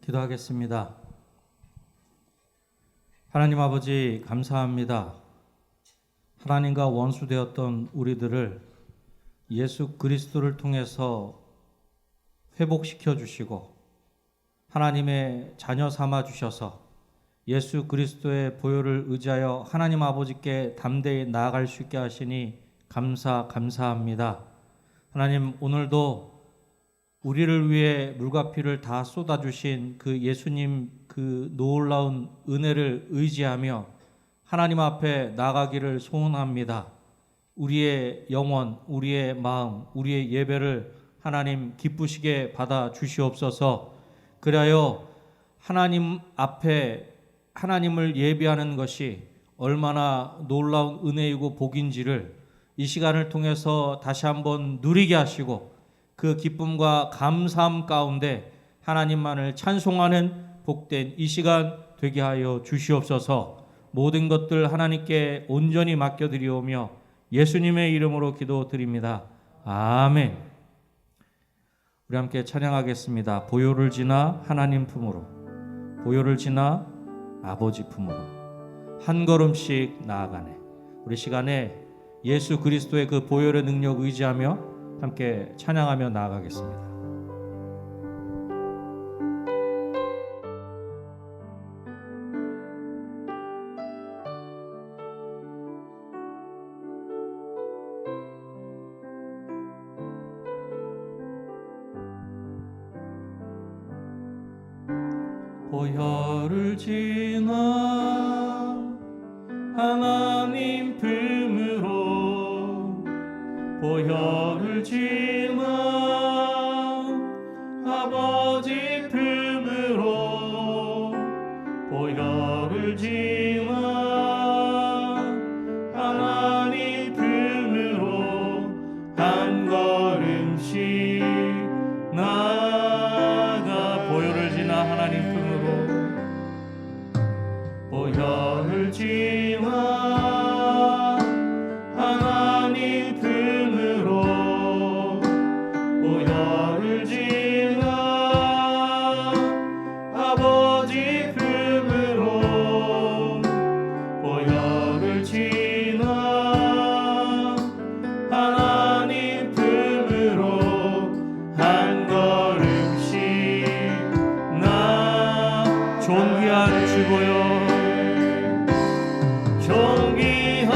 기도하겠습니다. 하나님 아버지, 감사합니다. 하나님과 원수되었던 우리들을 예수 그리스도를 통해서 회복시켜 주시고 하나님의 자녀 삼아 주셔서 예수 그리스도의 보혈을 의지하여 하나님 아버지께 담대히 나아갈 수 있게 하시니 감사합니다. 하나님, 오늘도 우리를 위해 물과 피를 다 쏟아주신 그 예수님 그 놀라운 은혜를 의지하며 하나님 앞에 나가기를 소원합니다. 우리의 영혼, 우리의 마음, 우리의 예배를 하나님 기쁘시게 받아 주시옵소서. 그리하여 하나님 앞에 하나님을 예배하는 것이 얼마나 놀라운 은혜이고 복인지를 이 시간을 통해서 다시 한번 누리게 하시고 그 기쁨과 감사함 가운데 하나님만을 찬송하는 복된 이 시간 되게 하여 주시옵소서. 모든 것들 하나님께 온전히 맡겨드리오며 예수님의 이름으로 기도드립니다. 아멘. 우리 함께 찬양하겠습니다. 보혈을 지나 하나님 품으로, 보혈을 지나 아버지 품으로 한 걸음씩 나아가네. 우리 시간에 예수 그리스도의 그 보혈의 능력 의지하며 함께 찬양하며 나아가겠습니다. 보혈을 지나 하나님 품으로, 보혈을 지나 아버지 품으로, 보혈을 지나 하나님 품으로 한 걸음씩 나아가. 보혈을 지나 하나님 품으로, 보혈을 지나 하나님 품으로, 보혈을 지나 아버지 품으로, 보혈을 지나 하나님 품으로 한 걸음씩 나. 존귀한 주보여, 존귀한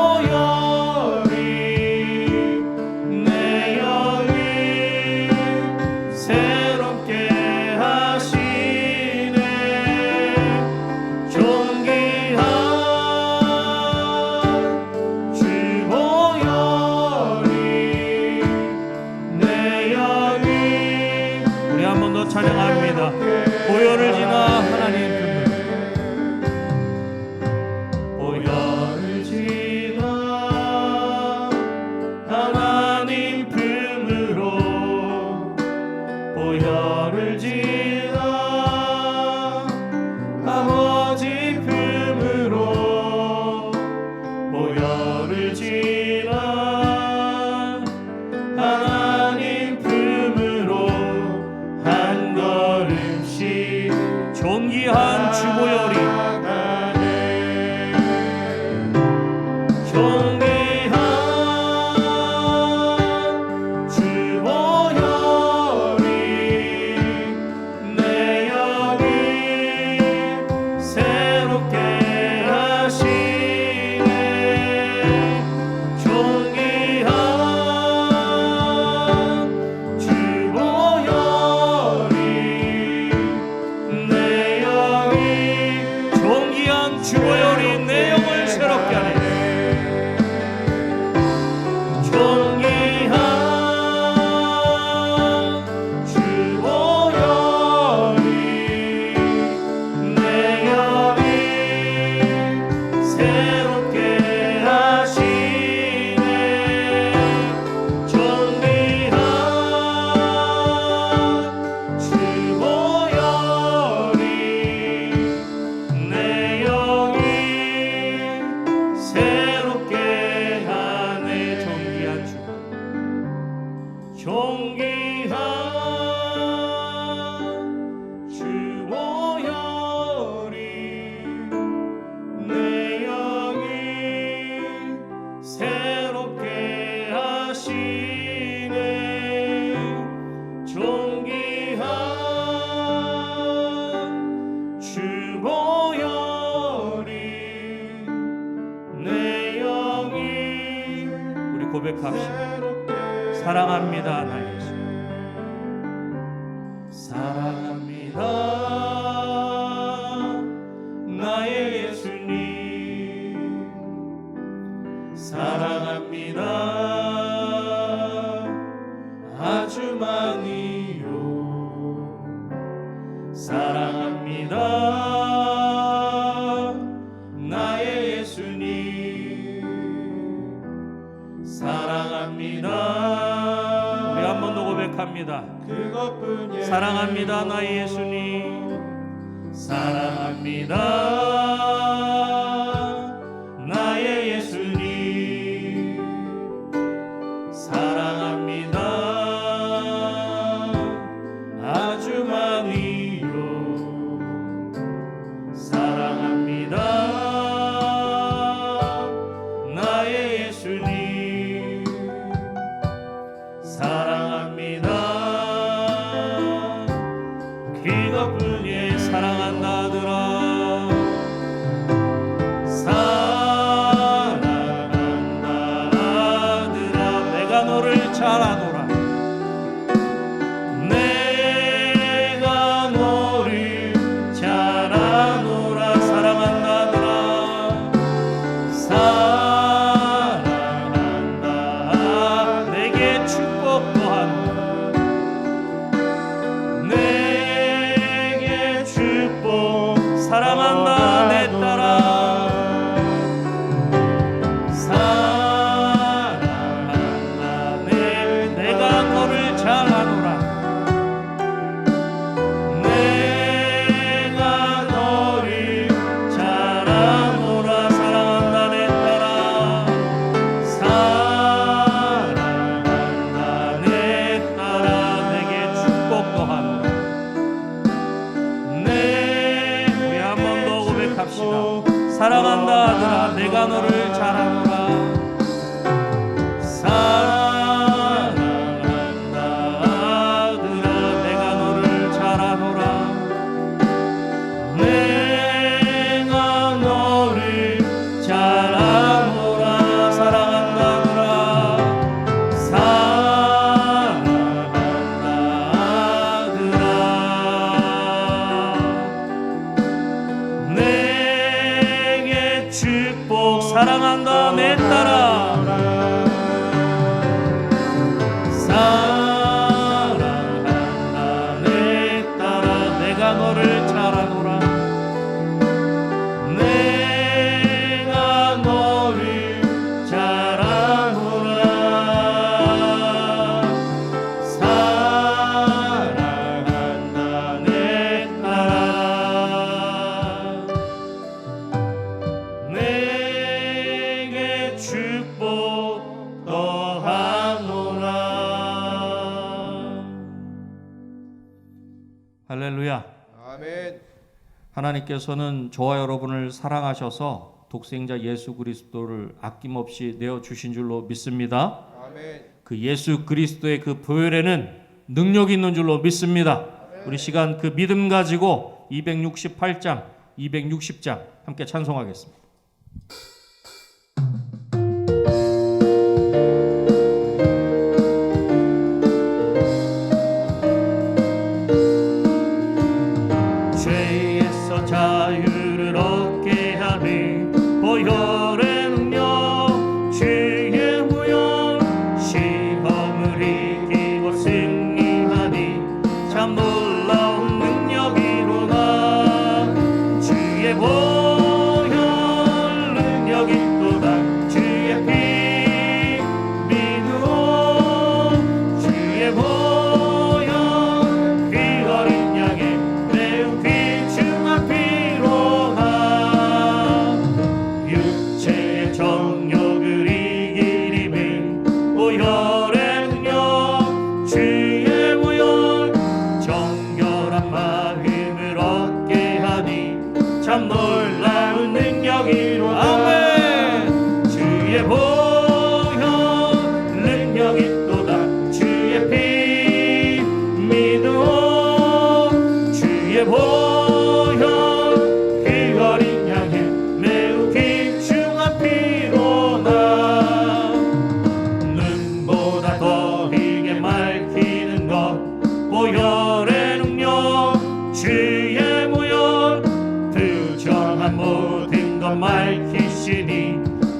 주보혈이 내 영을 새롭게 하시네. 존귀한 주보혈이 내 영을. 우리 한 번 더 찬양합니다. 보혈을 지나 하나님 품으로, 보혈을 지나 하나님 품으로, 보혈을 지나 아버지 품으로, 보혈을 지나 하나님 품으로 한 걸음씩. 존귀한 주보혈이, 존귀한 주보혈이 내 영을 새롭게 하시네. 존귀한 존귀한 주 보혈이 내 영이 새롭게 하시네. 존귀한 주 보혈이 내 영이. 우리 고백합시다. 사랑합니다 나의 예수. 사랑합니다 나의 예수님. 사랑합니다 아주 많이요. 사랑합니다 나의 예수님. 사랑합니다. 그것뿐이에요. 사랑합니다 나의 예수님. 사랑합니다 나의 예수님. 사랑합니다 아주 많이요. 사랑합니다 나의 예수님. 사랑합니다. 그것뿐이 사랑한다더라. 사랑한다더라. 내가 너를 잘 아노라. 내가 너를 잘 아노라. 사랑한다더라. 사랑한다. 내게 축복도 하노라. 내게 축복. 사랑한다 내 딸아. 사랑한다 내가 너를 잘 아노라. 내가 너를 잘 아노라. 사랑한다 내 딸아. 사랑한다 내 딸아. 내게 축복도 하노라. 우리 한 번 더 고백합시다. 사랑한다 아들아. 내가 너를 잘 아노라. 사랑한다 아들아. 내가 너를 잘 아노라. 내가 너를 잘 아노라. 사랑한다 아들아. 사랑한다 아들아. 내게 축복. 사랑한다 내 딸아. 사랑한다 내 딸아. 내가 너를 잘 아노라. 내가 너를 잘 아노라. 사랑한다 내 딸아. 내게 축복 더하노라. 할렐루야. 아멘. 하나님께서는 저와 여러분을 사랑하셔서 독생자 예수 그리스도를 아낌없이 내어주신 줄로 믿습니다. 아멘. 그 예수 그리스도의 그 보혈에는 능력이 있는 줄로 믿습니다. 우리 시간 그 믿음 가지고 268장, 260장 함께 찬송하겠습니다. 죄에서 자유를 얻게 하니 보혈의 능력, 주의 보혈. 시험을 이기고 승리하니 참 놀라운 능력이로다. 주의 보혈 능력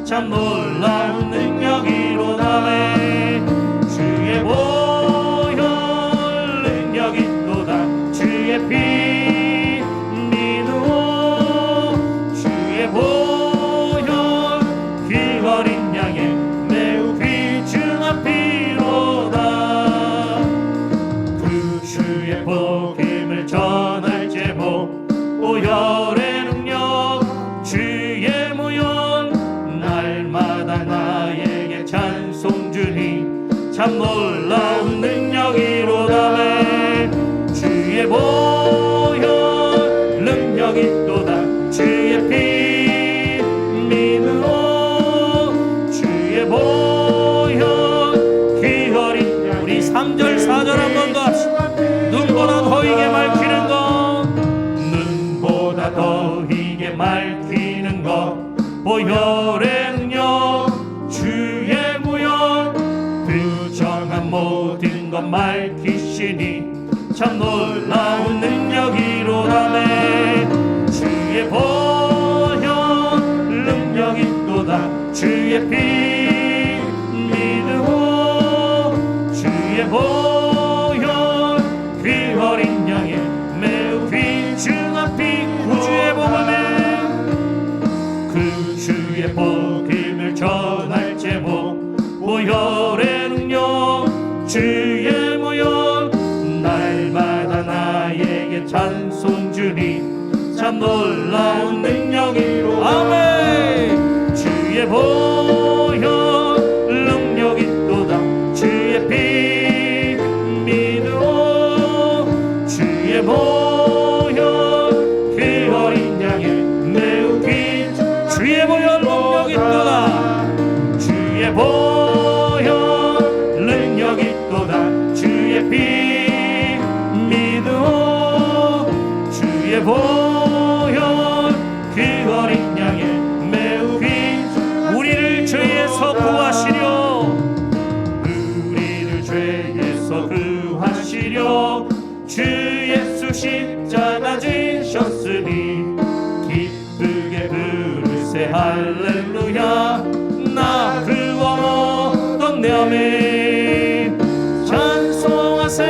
참 놀라운 능력이로다매 주의 보혈 능력이 있도다 주의 피 믿으오 주의 보혈 그 어린 양의 매우 귀중한 피로다 그 주의 복음을 전할 제목 보혈의 능력 주의 모yon 날마다 나에게 찬송 주니 참 놀라운 능력이로다매 주의 보혈 능력이 있도다 주의 피 믿으오 주의 보혈 그 어린 양 우리 3절 4절 한 번 더 합시다. 눈보다 더 이게 밝히는 것 눈보다 더 이게 밝히는 것 보혈의 능력 주의 보혈 부정한 모든 것 밝히시니 참 놀라운 능력이로다매 주의 보혈 능력이 있도다 주의 피 믿으오 주의 보혈 그 어린 양의 매우 귀중한 피 구주의 복음을 그 주의 복음을 전할 제목 보혈의 능력 주의 모yon 날마다 나에게 찬송 주니 참 놀라운 능력이로 아멘 주의 보혈 능력 있도다 주의 피 믿으오 주의 보혈 그 어린 양의 매우 귀 주의 보혈 능력 있도다 주의 보혈 능력 있도다 주의 피 믿으오 주의 보혈 그 어린 양의 매우 귀 우리를 죄에서 구하시려 우리를 죄에서 구하시려 주 예수 십자가 지셨으니 기쁘게 부르세 할렐루야 나 구원 얻었네 아멘 찬송하세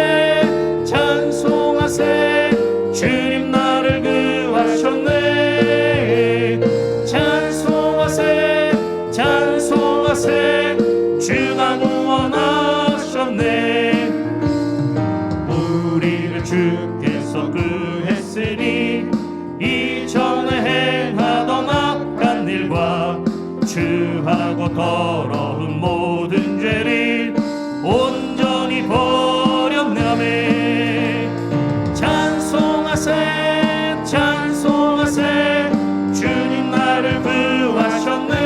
찬송하세 주님 나를 구하셨네 찬송하세 찬송하세 주가 구원하셨네 우리를 주께서 구했으니 이전에 행하던 악한 일과 주하고 더러운 모든 죄를 온전히 버렸네 아멘 찬송하세 찬송하세 주님 나를 구하셨네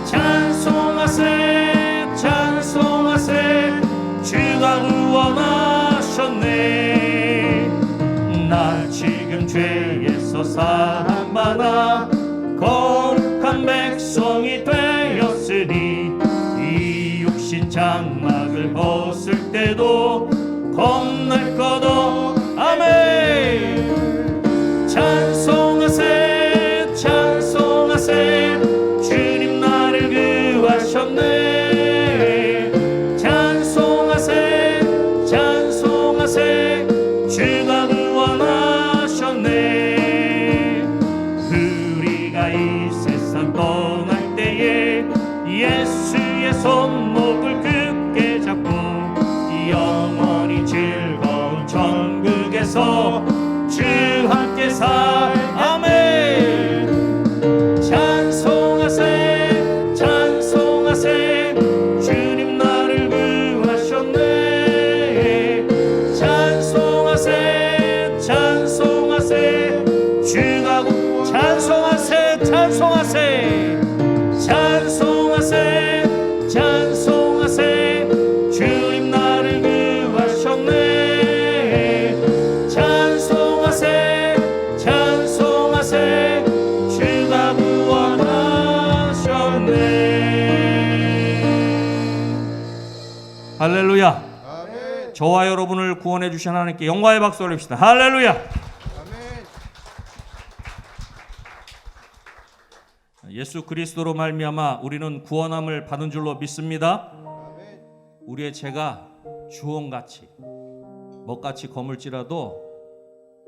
찬송하세 찬송하세 주가 구원하셨네 나 지금 죄에서 사함받아 거룩한 백성이 되었으니 이 육신 장막을 벗을 때도 겁날 것 아멘 찬송하세 찬송하세 주님 나를 구하셨네 찬송하세 찬송하세 주가 구원하셨네 우리가 이 세상 떠날 때에 예수의 손목을 굳게 잡고 영원히 즐거운 천국에서 주 함께 살 아멘 찬송하세 찬송하세 주님 나를 구하셨네 찬송하세 찬송하세 주가 찬송하세 찬송하세 찬송하세 찬송하세 주님 나를 구하셨네 찬송하세 찬송하세 주가 구원하셨네 할렐루야 아멘. 저와 여러분을 구원해 주신 하나님께 영광의 박수 올립시다 할렐루야 아멘. 예수 그리스도로 말미암아 우리는 구원함을 받은 줄로 믿습니다. 우리의 죄가 주홍같이 먹같이 거물지라도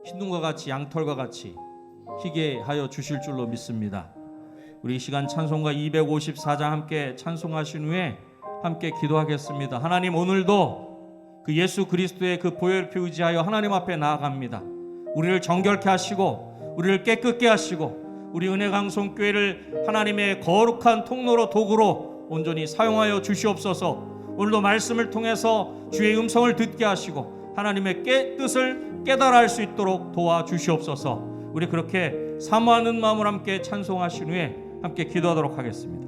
흰눈과 같이 양털과 같이 희게 하여 주실 줄로 믿습니다. 우리 이 시간 찬송가 254장 함께 찬송하신 후에 함께 기도하겠습니다. 하나님, 오늘도 그 예수 그리스도의 그 보혈 피 의지하여 하나님 앞에 나아갑니다. 우리를 정결케 하시고 우리를 깨끗게 하시고 우리 은혜강성교회를 하나님의 거룩한 통로로 도구로 온전히 사용하여 주시옵소서. 오늘도 말씀을 통해서 주의 음성을 듣게 하시고 하나님의 뜻을 깨달아 할 수 있도록 도와주시옵소서. 우리 그렇게 사모하는 마음을 함께 찬송하신 후에 함께 기도하도록 하겠습니다.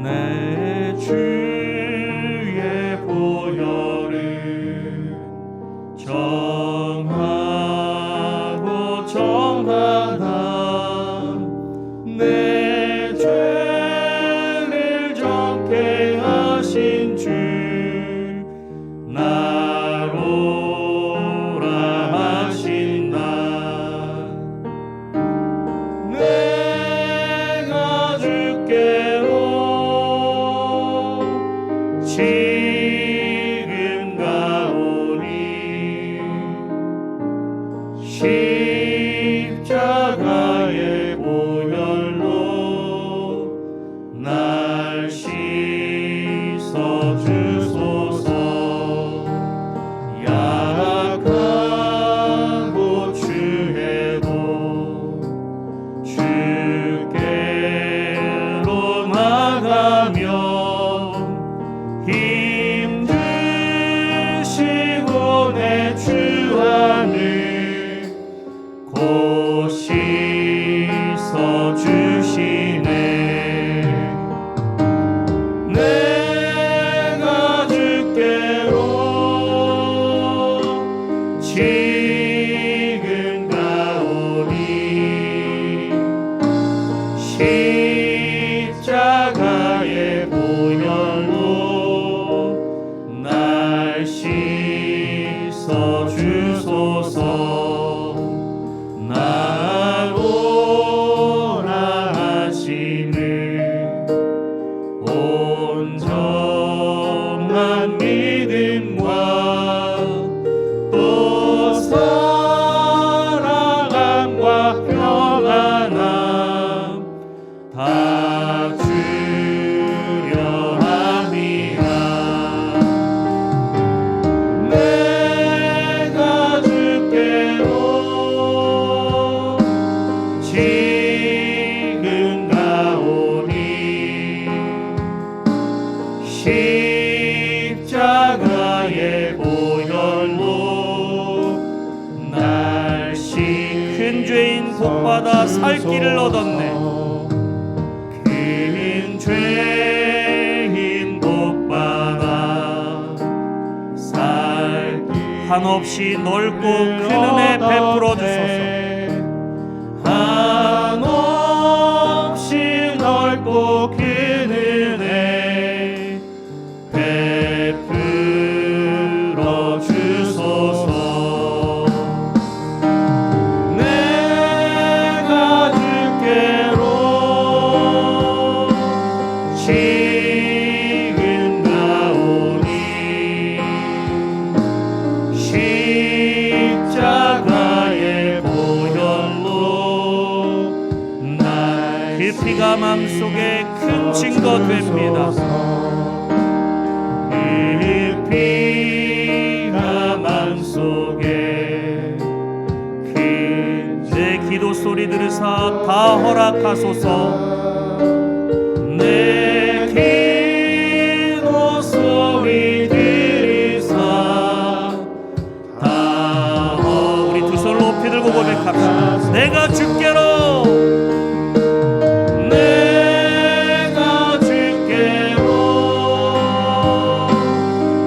내 주의 보혈은 정하고 정하다. 내 죄를 정케 하신 주 나로라 하신다. 내가 주께로 지금 가오니 십자가의 보혈로 날 씻어 주소서. 약한 고추에도 주께로 나가며 힘주시고 내 주 안을 곧 씻어 주시네. 내가 주께로 지금 가오니 십자가의 보혈로 날 씻어 주소서. 나로라 하시는 온전한 믿음과 또 사랑함과 평안함 다 주려 함이라. 내가 주께로 지금 가오니 십자가의 보혈로 날 큰 죄인 복받아 살 길을 얻었네. 큰 죄인 복받아 살 길 한없이 넓고 큰 은혜 베풀어 주소서. 한없이 넓고 큰 은혜 베풀어 주소서. 내가 주께로 지금 가오니 십자가의 보혈로 날 그 피가 맘속에 큰 증거 됩니다. 그 피가 맘속에 내 기도 소리 들으사 다 허락하소서. 내 기도 소리 들으사 다 우리 두 손 높이 들고 고백합시다. 내가 주께로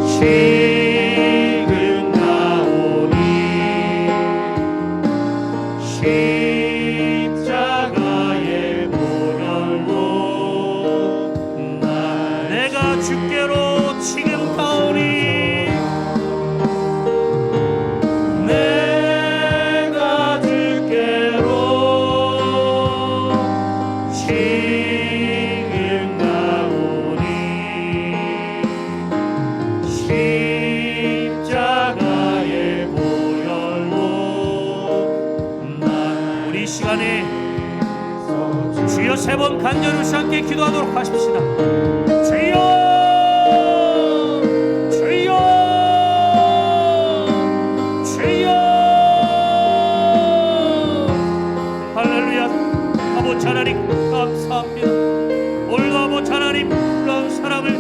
지금 가오니 십자가의 보혈로 내가 주께로 지금 가오니 주여 3번 간절히 함께 기도하도록 하십시다. 주여 주여 주여. 할렐루야. 아버지 하나님 감사합니다. 오늘도 아버지 하나님 놀라운 사랑을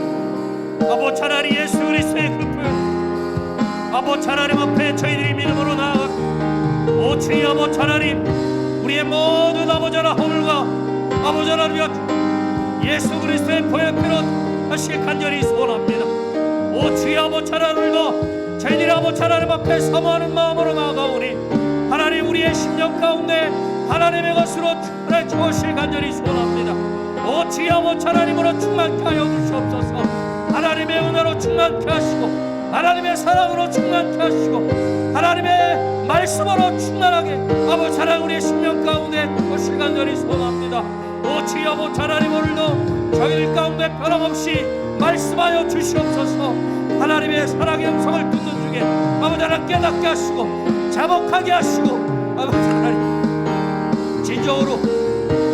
아버지 하나님 예수 그리스도의 그 표현 아버지 하나님 앞에 저희들이 믿음으로 나아가 오 주여 아버지 하나님 우리의 모든 아버지 하나님과 아버지 하나님 예수 그리스도의 보혈피로 다시 간절히 소원합니다. 오 주여 아버지 하나님도 저희들이 아버지 하나님 앞에 사모하는 마음으로 나아가오니 하나님 우리의 심령 가운데 하나님의 것으로 충만해 주시길 간절히 소원합니다. 오 주여 아버지 하나님으로 충만케 하여 주시옵소서. 하나님의 은혜로 충만케 하시고 하나님의 사랑으로 충만케 하시고 하나님의 말씀으로 충만하게 아버지 하나님 우리의 심령 가운데 주시길 간절히 소원합니다. 오 주여 아버지 하나님 오늘도 저희들 가운데 변함없이 말씀하여 주시옵소서. 하나님의 사랑의 음성을 듣는 중에 아버지 하나님 깨닫게 하시고 자복하게 하시고 아버지 하나님 진정으로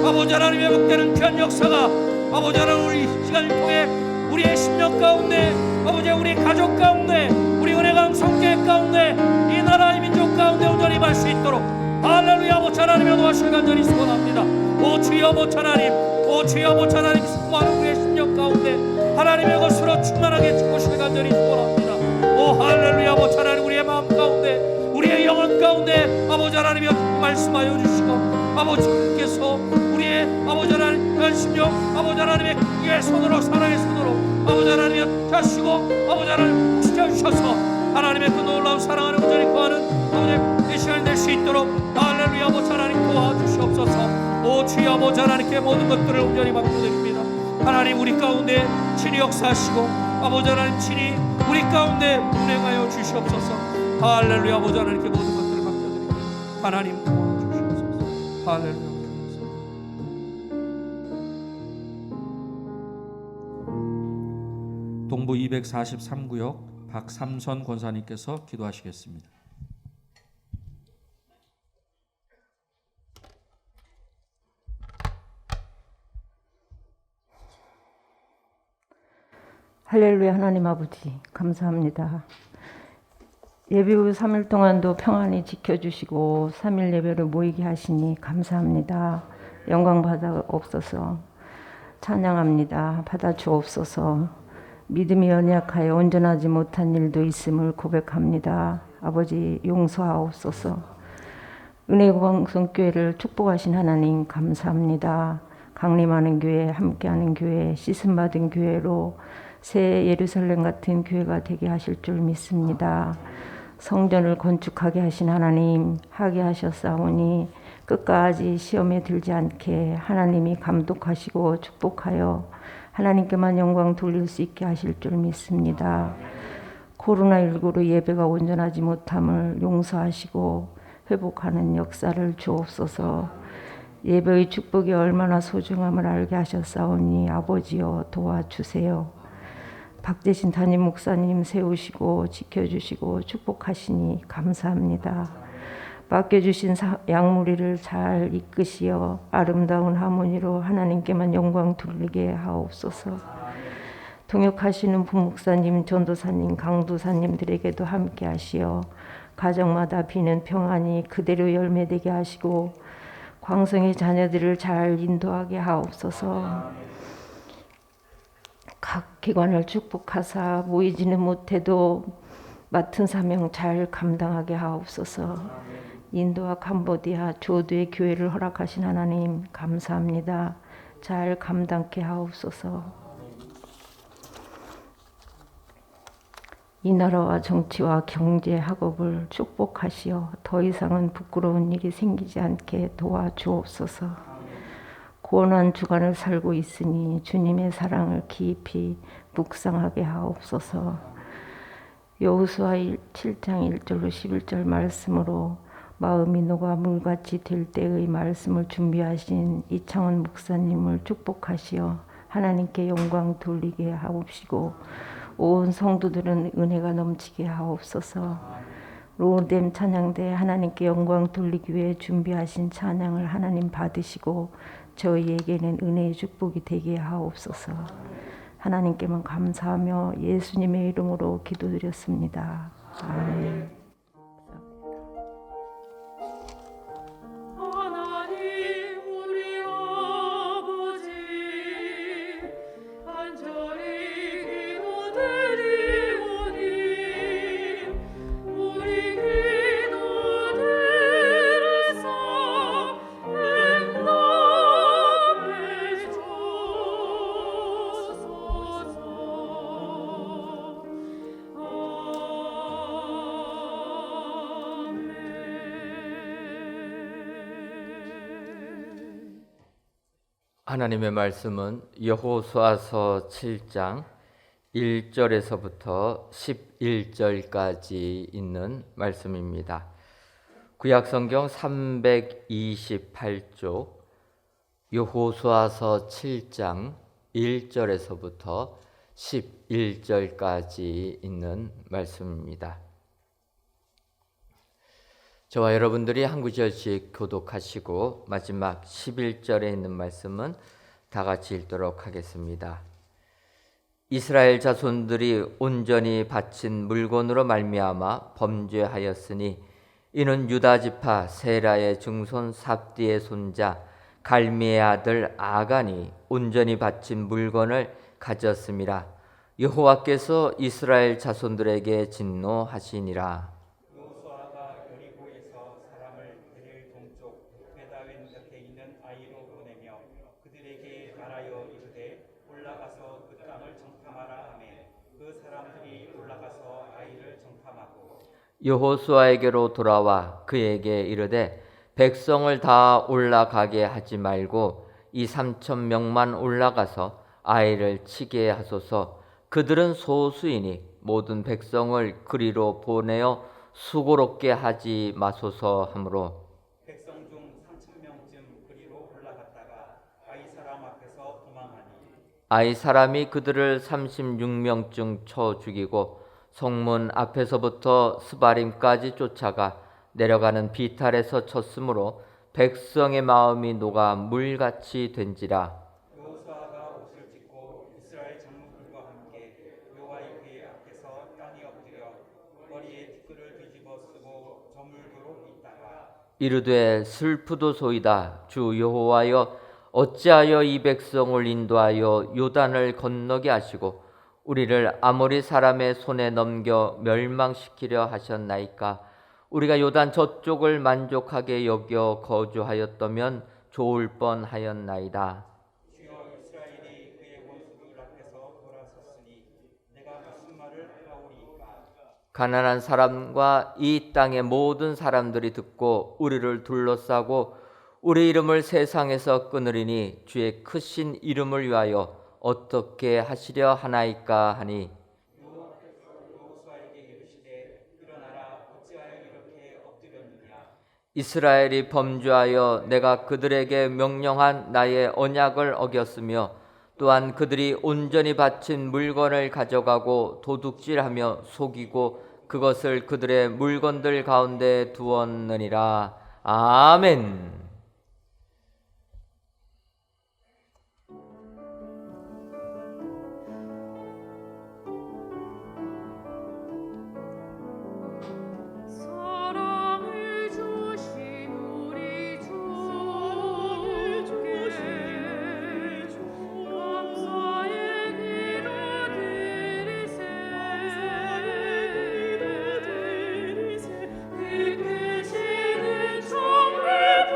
아버지 하나님 회복되는 귀한 역사가 아버지 하나님 우리 시간을 통해 우리의 심령 가운데 아버지 우리 가족 가운데 우리 은혜강 성교회 가운데 이 나라의 민족 가운데 온전히 임할 수 있도록 할렐루야 아버지 하나님의 도와주실 간절히 소원합니다. 오 주여 아버지 하나님 오 주여 아버지 하나님 수많은 우리의 심령 가운데 하나님의 것으로 충만하게 주시길 간절히 소원합니다. 오 할렐루야 아버지 하나님 우리의 마음 가운데 우리의 영혼 가운데 아버지 하나님이 말씀하여 주시고 아버지께서 우리의 아버지 하나님 심령 아버지 하나님의 귀의 손으로 사랑의 손으로 아버지 하나님이 하시고 아버지 하나님 지켜주셔서 하나님의 그 놀라운 사랑을 온전히 구하는 아버지 이 시간이 될 수 있도록 할렐루야 아버지 하나님 도와주시옵소서. 오 주여 아버지 하나님께 모든 것들을 온전히 맡겨드립니다. 하나님 우리 가운데 친히 역사하시고 아버지 하나님 친히 우리 가운데 운행하여 주시옵소서. 할렐루야 아버지 하나님께 모든 것들을 맡겨드립니다. 하나님 도와주시옵소서. 할렐루야. 동부 243구역 박삼선 권사님께서 기도하시겠습니다. 할렐루야. 하나님 아버지 감사합니다. 예배 후 3일 동안도 평안히 지켜주시고 3일 예배를 모이게 하시니 감사합니다. 영광 받아옵소서. 찬양합니다. 받아주옵소서. 믿음이 연약하여 온전하지 못한 일도 있음을 고백합니다. 아버지 용서하옵소서. 은혜방송교회를 축복하신 하나님 감사합니다. 강림하는 교회, 함께하는 교회, 씻음받은 교회로 새 예루살렘 같은 교회가 되게 하실 줄 믿습니다. 성전을 건축하게 하신 하나님 하게 하셨사오니 끝까지 시험에 들지 않게 하나님이 감독하시고 축복하여 하나님께만 영광 돌릴 수 있게 하실 줄 믿습니다. 코로나19로 예배가 온전하지 못함을 용서하시고 회복하는 역사를 주옵소서. 예배의 축복이 얼마나 소중함을 알게 하셨사오니 아버지여 도와주세요. 박재신 담임 목사님 세우시고 지켜주시고 축복하시니 감사합니다. 맡겨주신 양무리를 잘 이끄시어 아름다운 하모니로 하나님께만 영광 돌리게 하옵소서. 동역하시는 부목사님, 전도사님, 강도사님들에게도 함께 하시어 가정마다 비는 평안이 그대로 열매되게 하시고 광성의 자녀들을 잘 인도하게 하옵소서. 각 기관을 축복하사 모이지는 못해도 맡은 사명 잘 감당하게 하옵소서. 인도와 캄보디아 조두의 교회를 허락하신 하나님 감사합니다. 잘 감당케 하옵소서. 이 나라와 정치와 경제 학업을 축복하시어 더 이상은 부끄러운 일이 생기지 않게 도와주옵소서. 고난한 주간을 살고 있으니 주님의 사랑을 깊이 묵상하게 하옵소서. 여호수아 7장 1절로 11절 말씀으로 마음이 녹아 물같이 될 때의 말씀을 준비하신 이창원 목사님을 축복하시어 하나님께 영광 돌리게 하옵시고 온 성도들은 은혜가 넘치게 하옵소서. 로뎀 찬양대 하나님께 영광 돌리기 위해 준비하신 찬양을 하나님 받으시고 저희에게는 은혜의 축복이 되게 하옵소서. 하나님께만 감사하며 예수님의 이름으로 기도드렸습니다. 아멘. 하나님의 말씀은 여호수아서 7장 1절에서부터 11절까지 있는 말씀입니다. 구약성경 328쪽 여호수아서 7장 1절에서부터 11절까지 있는 말씀입니다. 저와 여러분들이 한 구절씩 교독하시고 마지막 11절에 있는 말씀은 다 같이 읽도록 하겠습니다. 이스라엘 자손들이 온전히 바친 물건으로 말미암아 범죄하였으니 이는 유다 지파 세라의 증손 삽디의 손자 갈미의 아들 아간이 온전히 바친 물건을 가졌음이라. 여호와께서 이스라엘 자손들에게 진노하시니라. 여호수아에게로 돌아와 그에게 이르되 백성을 다 올라가게 하지 말고 이 3,000명만 올라가서 아이를 치게 하소서. 그들은 소수이니 모든 백성을 그리로 보내어 수고롭게 하지 마소서 하므로 백성 중 3,000명쯤 그리로 올라갔다가 아이 사람 앞에서 도망하니 아이 사람이 그들을 36명쯤 쳐 죽이고 성문 앞에서부터 스바림까지 쫓아가 내려가는 비탈에서 쳤으므로 백성의 마음이 녹아 물같이 된지라. 여호수아가 옷을 찢고 이스라엘 장로들과 함께 여호와의 궤 앞에서 땅에 엎드려 머리에 티끌을 뒤집어 쓰고 저물도록 있다가 이르되 슬프도소이다. 주 여호와여 어찌하여 이 백성을 인도하여 요단을 건너게 하시고 우리를 아모리 사람의 손에 넘겨 멸망시키려 하셨나이까. 우리가 요단 저쪽을 만족하게 여겨 거주하였다면 좋을 뻔하였나이다. 주여 이스라엘이 그의 원수들 앞에서 돌아섰으니 내가 무슨 말을 하오리이까. 가난한 사람과 이 땅의 모든 사람들이 듣고 우리를 둘러싸고 우리 이름을 세상에서 끊으리니 주의 크신 이름을 위하여 어떻게 하시려 하나이까 하니 여호수아에게 이르시되 일어나라 어찌하여 이렇게 엎드렸느냐. 이스라엘이 범죄하여 내가 그들에게 명령한 나의 언약을 어겼으며 또한 그들이 온전히 바친 물건을 가져가고 도둑질하며 속이고 그것을 그들의 물건들 가운데 두었느니라. 아멘. 그 계시는 정말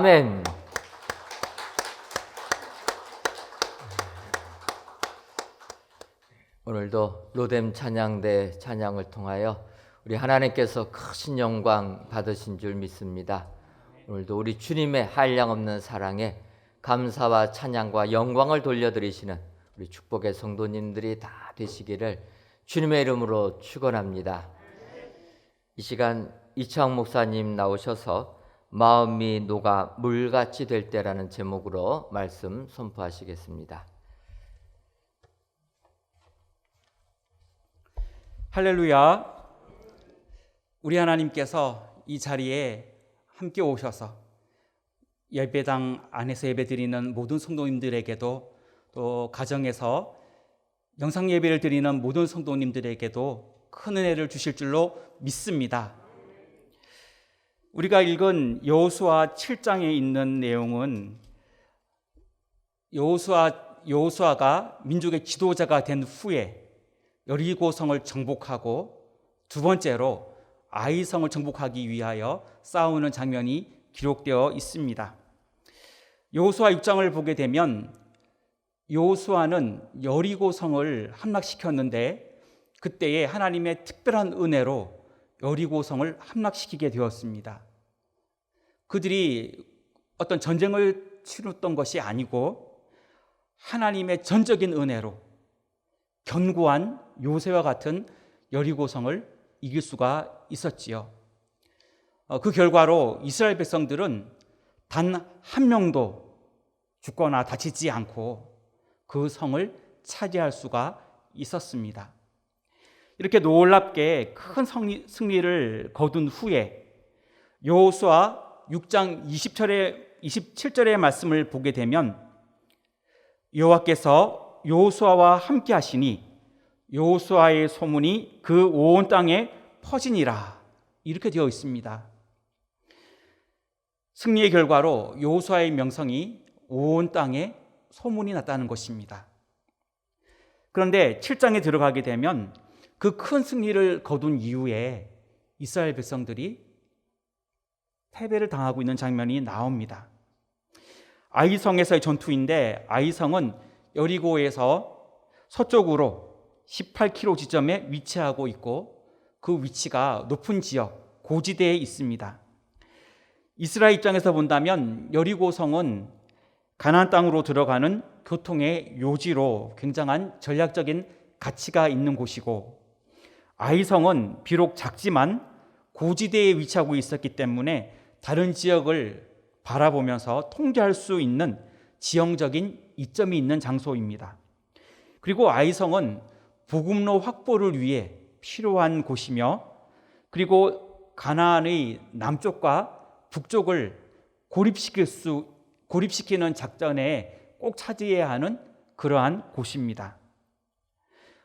아멘. 오늘도 로뎀 찬양대 찬양을 통하여 우리 하나님께서 크신 영광 받으신 줄 믿습니다. 오늘도 우리 주님의 한량없는 사랑에 감사와 찬양과 영광을 돌려드리시는 우리 축복의 성도님들이 다 되시기를 주님의 이름으로 축원합니다. 이 시간 이창 목사님 나오셔서 마음이 녹아 물같이 될 때라는 제목으로 말씀 선포하시겠습니다. 할렐루야. 우리 하나님께서 이 자리에 함께 오셔서 예배당 안에서 예배드리는 모든 성도님들에게도 또 가정에서 영상 예배를 드리는 모든 성도님들에게도 큰 은혜를 주실 줄로 믿습니다. 우리가 읽은 여호수아 7장에 있는 내용은 여호수아가 민족의 지도자가 된 후에 여리고성을 정복하고 두 번째로 아이성을 정복하기 위하여 싸우는 장면이 기록되어 있습니다. 여호수아 6장을 보게 되면 여호수아는 여리고성을 함락시켰는데 그때에 하나님의 특별한 은혜로 여리고성을 함락시키게 되었습니다. 그들이 어떤 전쟁을 치렀던 것이 아니고 하나님의 전적인 은혜로 견고한 요새와 같은 여리고성을 이길 수가 있었지요. 그 결과로 이스라엘 백성들은 단 한 명도 죽거나 다치지 않고 그 성을 차지할 수가 있었습니다. 이렇게 놀랍게 큰 승리를 거둔 후에 여호수아 6장 27절의 말씀을 보게 되면 여호와께서 여호수아와 함께 하시니 여호수아의 소문이 그 온 땅에 퍼지니라 이렇게 되어 있습니다. 승리의 결과로 여호수아의 명성이 온 땅에 소문이 났다는 것입니다. 그런데 7장에 들어가게 되면 그 큰 승리를 거둔 이후에 이스라엘 백성들이 패배를 당하고 있는 장면이 나옵니다. 아이성에서의 전투인데 아이성은 여리고에서 서쪽으로 18km 지점에 위치하고 있고 그 위치가 높은 지역, 고지대에 있습니다. 이스라엘 입장에서 본다면 여리고성은 가나안 땅으로 들어가는 교통의 요지로 굉장한 전략적인 가치가 있는 곳이고 아이성은 비록 작지만 고지대에 위치하고 있었기 때문에 다른 지역을 바라보면서 통제할 수 있는 지형적인 이점이 있는 장소입니다. 그리고 아이성은 보급로 확보를 위해 필요한 곳이며 그리고 가나안의 남쪽과 북쪽을 고립시키는 작전에 꼭 차지해야 하는 그러한 곳입니다.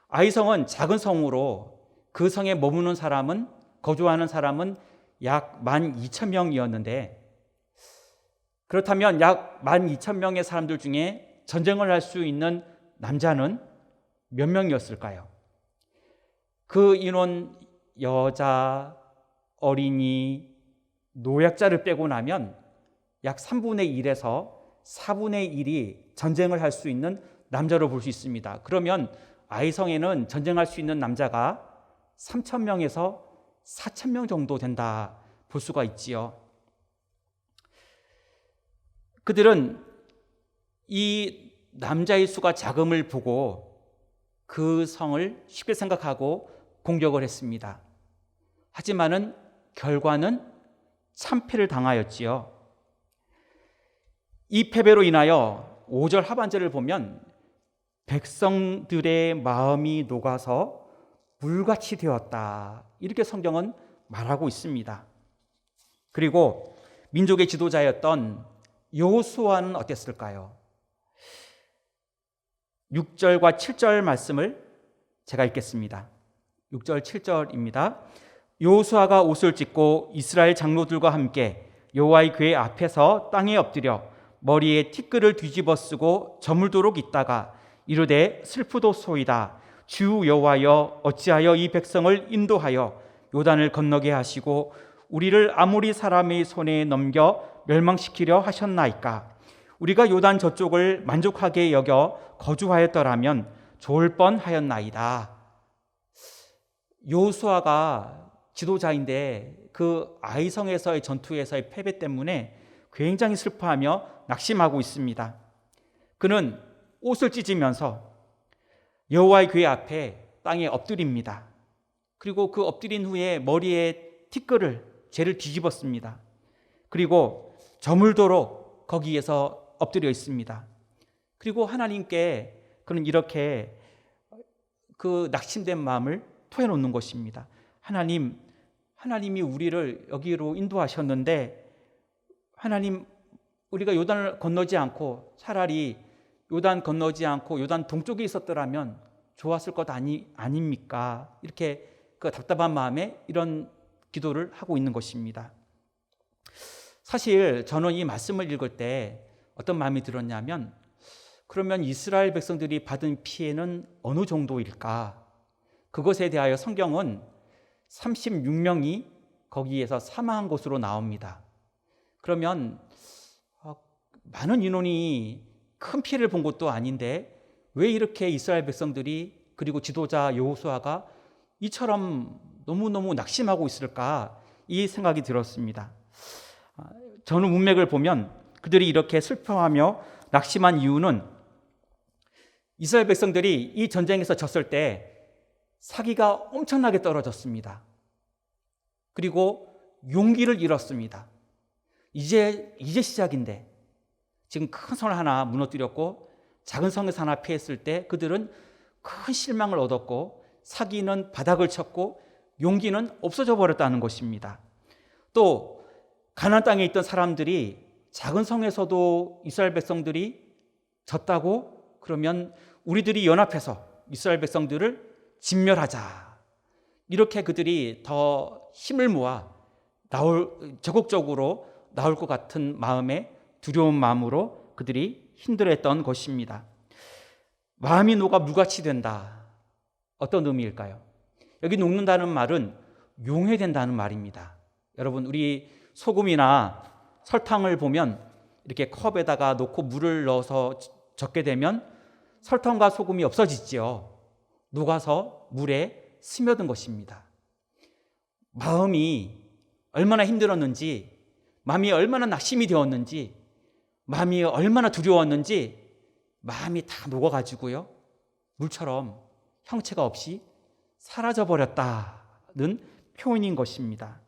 아이성은 작은 성으로 그 성에 머무는 사람은 거주하는 사람은 약 12,000명이었는데 그렇다면 약 12,000명의 사람들 중에 전쟁을 할 수 있는 남자는 몇 명이었을까요? 그 인원 여자, 어린이, 노약자를 빼고 나면 약 3분의 1에서 4분의 1이 전쟁을 할 수 있는 남자로 볼 수 있습니다. 그러면 아이성에는 전쟁할 수 있는 남자가 3,000명에서 4,000명 정도 된다 볼 수가 있지요. 그들은 이 남자의 수가 작음을 보고 그 성을 쉽게 생각하고 공격을 했습니다. 하지만은 결과는 참패를 당하였지요. 이 패배로 인하여 5절 하반절을 보면 백성들의 마음이 녹아서 물같이 되었다 이렇게 성경은 말하고 있습니다. 그리고 민족의 지도자였던 여호수아는 어땠을까요? 6절과 7절 말씀을 제가 읽겠습니다. 6절 7절입니다. 여호수아가 옷을 찢고 이스라엘 장로들과 함께 여호와의 궤 앞에서 땅에 엎드려 머리에 티끌을 뒤집어 쓰고 저물도록 있다가 이르되 슬프도소이다. 주 여호와여 어찌하여 이 백성을 인도하여 요단을 건너게 하시고 우리를 아모리 사람의 손에 넘겨 멸망시키려 하셨나이까? 우리가 요단 저쪽을 만족하게 여겨 거주하였더라면 좋을 뻔하였나이다. 여호수아가 지도자인데 그 아이성에서의 전투에서의 패배 때문에 굉장히 슬퍼하며 낙심하고 있습니다. 그는 옷을 찢으면서 여호와의 궤 앞에 땅에 엎드립니다. 그리고 그 엎드린 후에 머리에 티끌을 죄를 뒤집었습니다. 그리고 저물도록 거기에서 엎드려 있습니다. 그리고 하나님께 그는 이렇게 그 낙심된 마음을 토해놓는 것입니다. 하나님이 우리를 여기로 인도하셨는데 하나님, 우리가 요단을 건너지 않고 차라리 요단 건너지 않고 요단 동쪽에 있었더라면 좋았을 것 아닙니까? 이렇게 그 답답한 마음에 이런 기도를 하고 있는 것입니다. 사실 저는 이 말씀을 읽을 때 어떤 마음이 들었냐면, 그러면 이스라엘 백성들이 받은 피해는 어느 정도일까? 그것에 대하여 성경은 36명이 거기에서 사망한 것으로 나옵니다. 그러면 많은 인원이 큰 피해를 본 것도 아닌데 왜 이렇게 이스라엘 백성들이 그리고 지도자 여호수아가 이처럼 너무너무 낙심하고 있을까? 이 생각이 들었습니다. 저는 문맥을 보면 그들이 이렇게 슬퍼하며 낙심한 이유는 이스라엘 백성들이 이 전쟁에서 졌을 때 사기가 엄청나게 떨어졌습니다. 그리고 용기를 잃었습니다. 이제 시작인데 지금 큰 성 하나 무너뜨렸고 작은 성에서 하나 피했을 때 그들은 큰 실망을 얻었고 사기는 바닥을 쳤고 용기는 없어져 버렸다는 것입니다. 또 가나안 땅에 있던 사람들이 작은 성에서도 이스라엘 백성들이 졌다고 그러면 우리들이 연합해서 이스라엘 백성들을 진멸하자. 이렇게 그들이 더 힘을 모아 적극적으로 나올 것 같은 마음에 두려운 마음으로 그들이 힘들어했던 것입니다. 마음이 녹아 물같이 된다. 어떤 의미일까요? 여기 녹는다는 말은 용해된다는 말입니다. 여러분, 우리 소금이나 설탕을 보면 이렇게 컵에다가 놓고 물을 넣어서 적게 되면 설탕과 소금이 없어지죠. 녹아서 물에 스며든 것입니다. 마음이 얼마나 힘들었는지, 마음이 얼마나 낙심이 되었는지, 마음이 얼마나 두려웠는지 마음이 다 녹아가지고요, 물처럼 형체가 없이 사라져버렸다는 표현인 것입니다.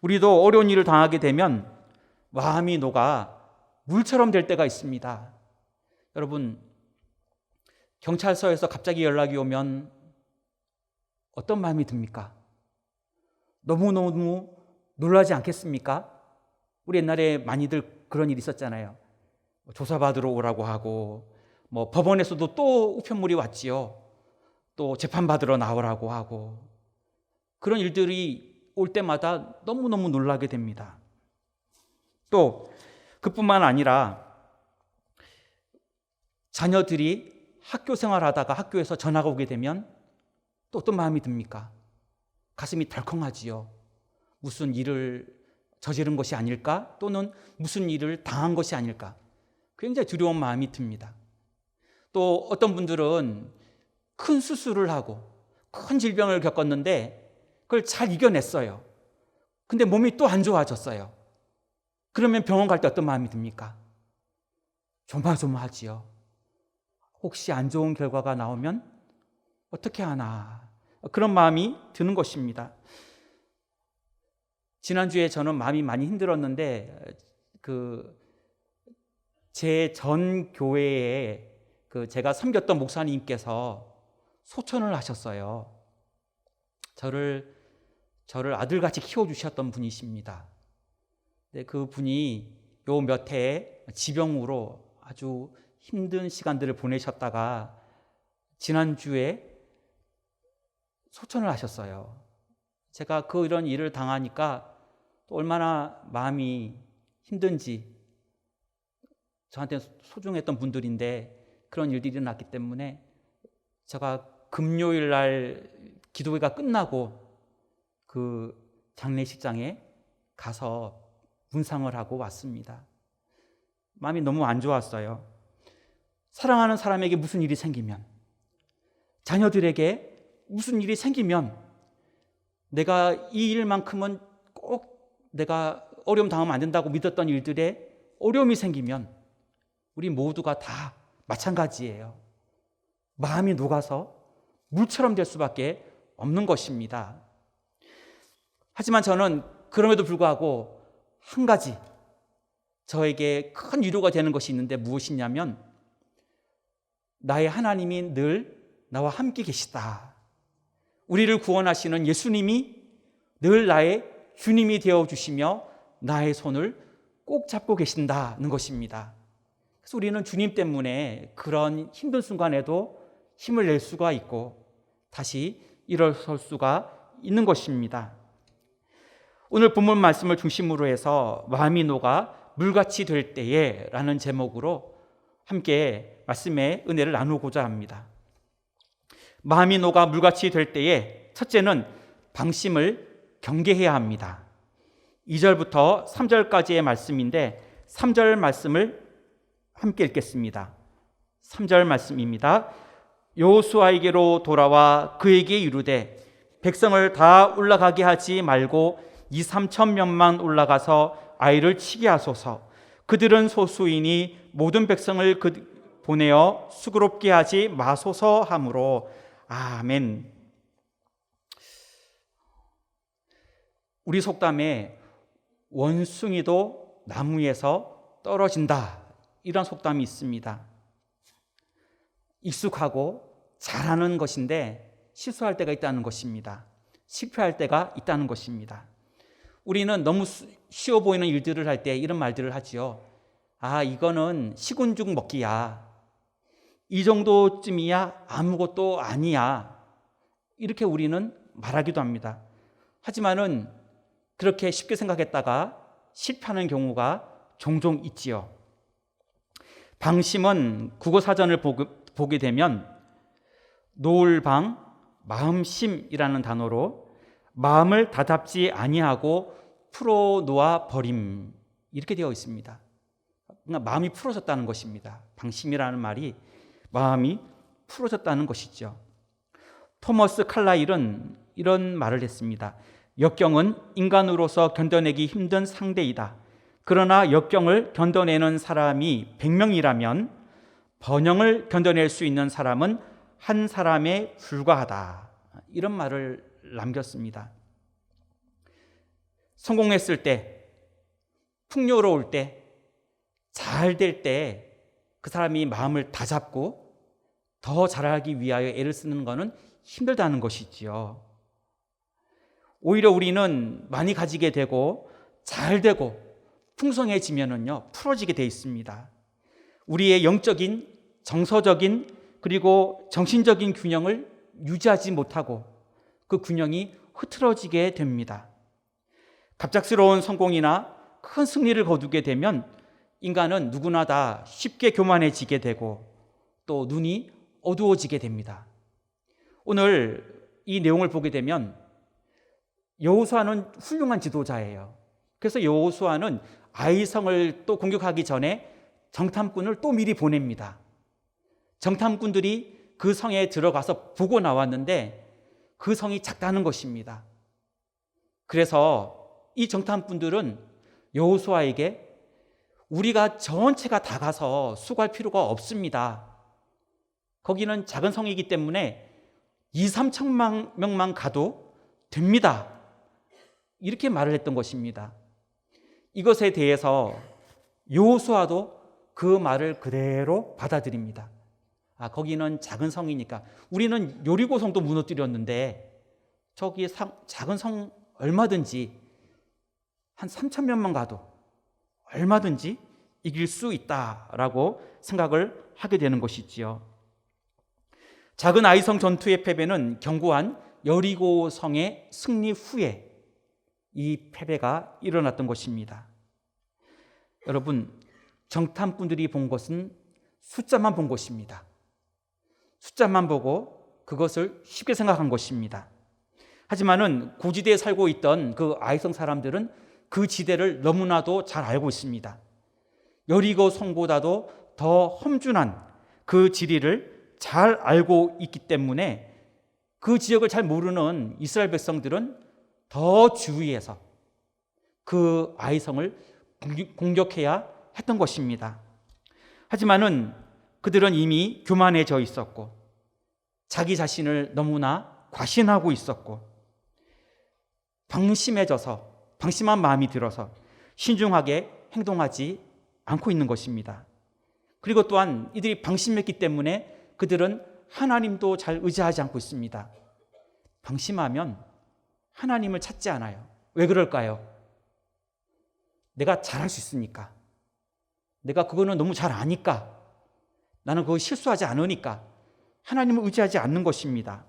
우리도 어려운 일을 당하게 되면 마음이 녹아 물처럼 될 때가 있습니다. 여러분, 경찰서에서 갑자기 연락이 오면 어떤 마음이 듭니까? 너무너무 놀라지 않겠습니까? 우리 옛날에 많이들 그런 일 있었잖아요. 조사받으러 오라고 하고, 법원에서도 또 우편물이 왔지요. 또 재판받으러 나오라고 하고, 그런 일들이 올 때마다 너무너무 놀라게 됩니다. 또 그뿐만 아니라 자녀들이 학교 생활하다가 학교에서 전화가 오게 되면 또 어떤 마음이 듭니까? 가슴이 덜컹하지요. 무슨 일을 저지른 것이 아닐까? 또는 무슨 일을 당한 것이 아닐까? 굉장히 두려운 마음이 듭니다. 또 어떤 분들은 큰 수술을 하고 큰 질병을 겪었는데 그걸 잘 이겨냈어요. 근데 몸이 또 안 좋아졌어요. 그러면 병원 갈 때 어떤 마음이 듭니까? 조마조마하지요. 혹시 안 좋은 결과가 나오면 어떻게 하나, 그런 마음이 드는 것입니다. 지난주에 저는 마음이 많이 힘들었는데 제 전 교회에 제가 섬겼던 목사님께서 소천을 하셨어요. 저를 아들같이 키워주셨던 분이십니다. 근데 그 분이 요 몇 해 지병으로 아주 힘든 시간들을 보내셨다가 지난주에 소천을 하셨어요. 제가 이런 일을 당하니까 또 얼마나 마음이 힘든지, 저한테 소중했던 분들인데 그런 일들이 일어났기 때문에 제가 금요일 날 기도회가 끝나고 그 장례식장에 가서 문상을 하고 왔습니다. 마음이 너무 안 좋았어요. 사랑하는 사람에게 무슨 일이 생기면, 자녀들에게 무슨 일이 생기면 내가 이 일만큼은 꼭 내가 어려움 당하면 안 된다고 믿었던 일들에 어려움이 생기면 우리 모두가 다 마찬가지예요. 마음이 녹아서 물처럼 될 수밖에 없는 것입니다. 하지만 저는 그럼에도 불구하고 한 가지 저에게 큰 위로가 되는 것이 있는데 무엇이냐면, 나의 하나님이 늘 나와 함께 계시다. 우리를 구원하시는 예수님이 늘 나의 주님이 되어주시며 나의 손을 꼭 잡고 계신다는 것입니다. 그래서 우리는 주님 때문에 그런 힘든 순간에도 힘을 낼 수가 있고 다시 일어설 수가 있는 것입니다. 오늘 본문 말씀을 중심으로 해서 마음이 녹아 물같이 될 때에 라는 제목으로 함께 말씀의 은혜를 나누고자 합니다. 마음이 녹아 물같이 될 때에 첫째는 방심을 경계해야 합니다. 2절부터 3절까지의 말씀인데 3절 말씀을 함께 읽겠습니다. 3절 말씀입니다. 여호수아에게로 돌아와 그에게 이르되 백성을 다 올라가게 하지 말고 2-3천 명만 올라가서 아이를 치게 하소서. 그들은 소수이니 모든 백성을 보내어 수고롭게 하지 마소서 하므로. 아멘. 우리 속담에 원숭이도 나무에서 떨어진다, 이런 속담이 있습니다. 익숙하고 잘하는 것인데 실수할 때가 있다는 것입니다. 실패할 때가 있다는 것입니다. 우리는 너무 쉬워 보이는 일들을 할 때 이런 말들을 하지요. 아, 이거는 시군죽 먹기야. 이 정도쯤이야 아무것도 아니야. 이렇게 우리는 말하기도 합니다. 하지만은 그렇게 쉽게 생각했다가 실패하는 경우가 종종 있지요. 방심은 국어사전을 보게 되면 노을방 마음심이라는 단어로 마음을 다잡지 아니하고 풀어놓아 버림, 이렇게 되어 있습니다. 그러니까 마음이 풀어졌다는 것입니다. 방심이라는 말이 마음이 풀어졌다는 것이죠. 토머스 칼라일은 이런 말을 했습니다. 역경은 인간으로서 견뎌내기 힘든 상대이다. 그러나 역경을 견뎌내는 사람이 100명이라면 번영을 견뎌낼 수 있는 사람은 한 사람에 불과하다. 이런 말을 남겼습니다. 성공했을 때, 풍요로울 때, 잘 될 때 그 사람이 마음을 다잡고 더 잘하기 위하여 애를 쓰는 것은 힘들다는 것이지요. 오히려 우리는 많이 가지게 되고 잘 되고 풍성해지면은요, 풀어지게 돼 있습니다. 우리의 영적인, 정서적인, 그리고 정신적인 균형을 유지하지 못하고 그 균형이 흐트러지게 됩니다. 갑작스러운 성공이나 큰 승리를 거두게 되면 인간은 누구나 다 쉽게 교만해지게 되고 또 눈이 어두워지게 됩니다. 오늘 이 내용을 보게 되면 여호수아는 훌륭한 지도자예요. 그래서 여호수아는 아이성을 또 공격하기 전에 정탐꾼을 또 미리 보냅니다. 정탐꾼들이 그 성에 들어가서 보고 나왔는데 그 성이 작다는 것입니다. 그래서 이 정탐꾼들은 여호수아에게 우리가 전체가 다 가서 수고할 필요가 없습니다. 거기는 작은 성이기 때문에 2-3천 명만 가도 됩니다. 이렇게 말을 했던 것입니다. 이것에 대해서 여호수아도 그 말을 그대로 받아들입니다. 아, 거기는 작은 성이니까. 우리는 여리고성도 무너뜨렸는데 저기 작은 성 얼마든지 한 3천 명만 가도 얼마든지 이길 수 있다라고 생각을 하게 되는 것이지요. 작은 아이성 전투의 패배는 견고한 여리고성의 승리 후에 이 패배가 일어났던 것입니다. 여러분, 정탐꾼들이 본 것은 숫자만 본 것입니다. 숫자만 보고 그것을 쉽게 생각한 것입니다. 하지만은 고지대에 살고 있던 그 아이성 사람들은 그 지대를 너무나도 잘 알고 있습니다. 여리고 성보다도 더 험준한 그 지리를 잘 알고 있기 때문에 그 지역을 잘 모르는 이스라엘 백성들은 더 주의해서 그 아이성을 공격해야 했던 것입니다. 하지만은 그들은 이미 교만해져 있었고 자기 자신을 너무나 과신하고 있었고 방심한 마음이 들어서 신중하게 행동하지 않고 있는 것입니다. 그리고 또한 이들이 방심했기 때문에 그들은 하나님도 잘 의지하지 않고 있습니다. 방심하면 하나님을 찾지 않아요. 왜 그럴까요? 내가 잘할 수 있으니까. 내가 그거는 너무 잘 아니까. 나는 그거 실수하지 않으니까. 하나님을 의지하지 않는 것입니다.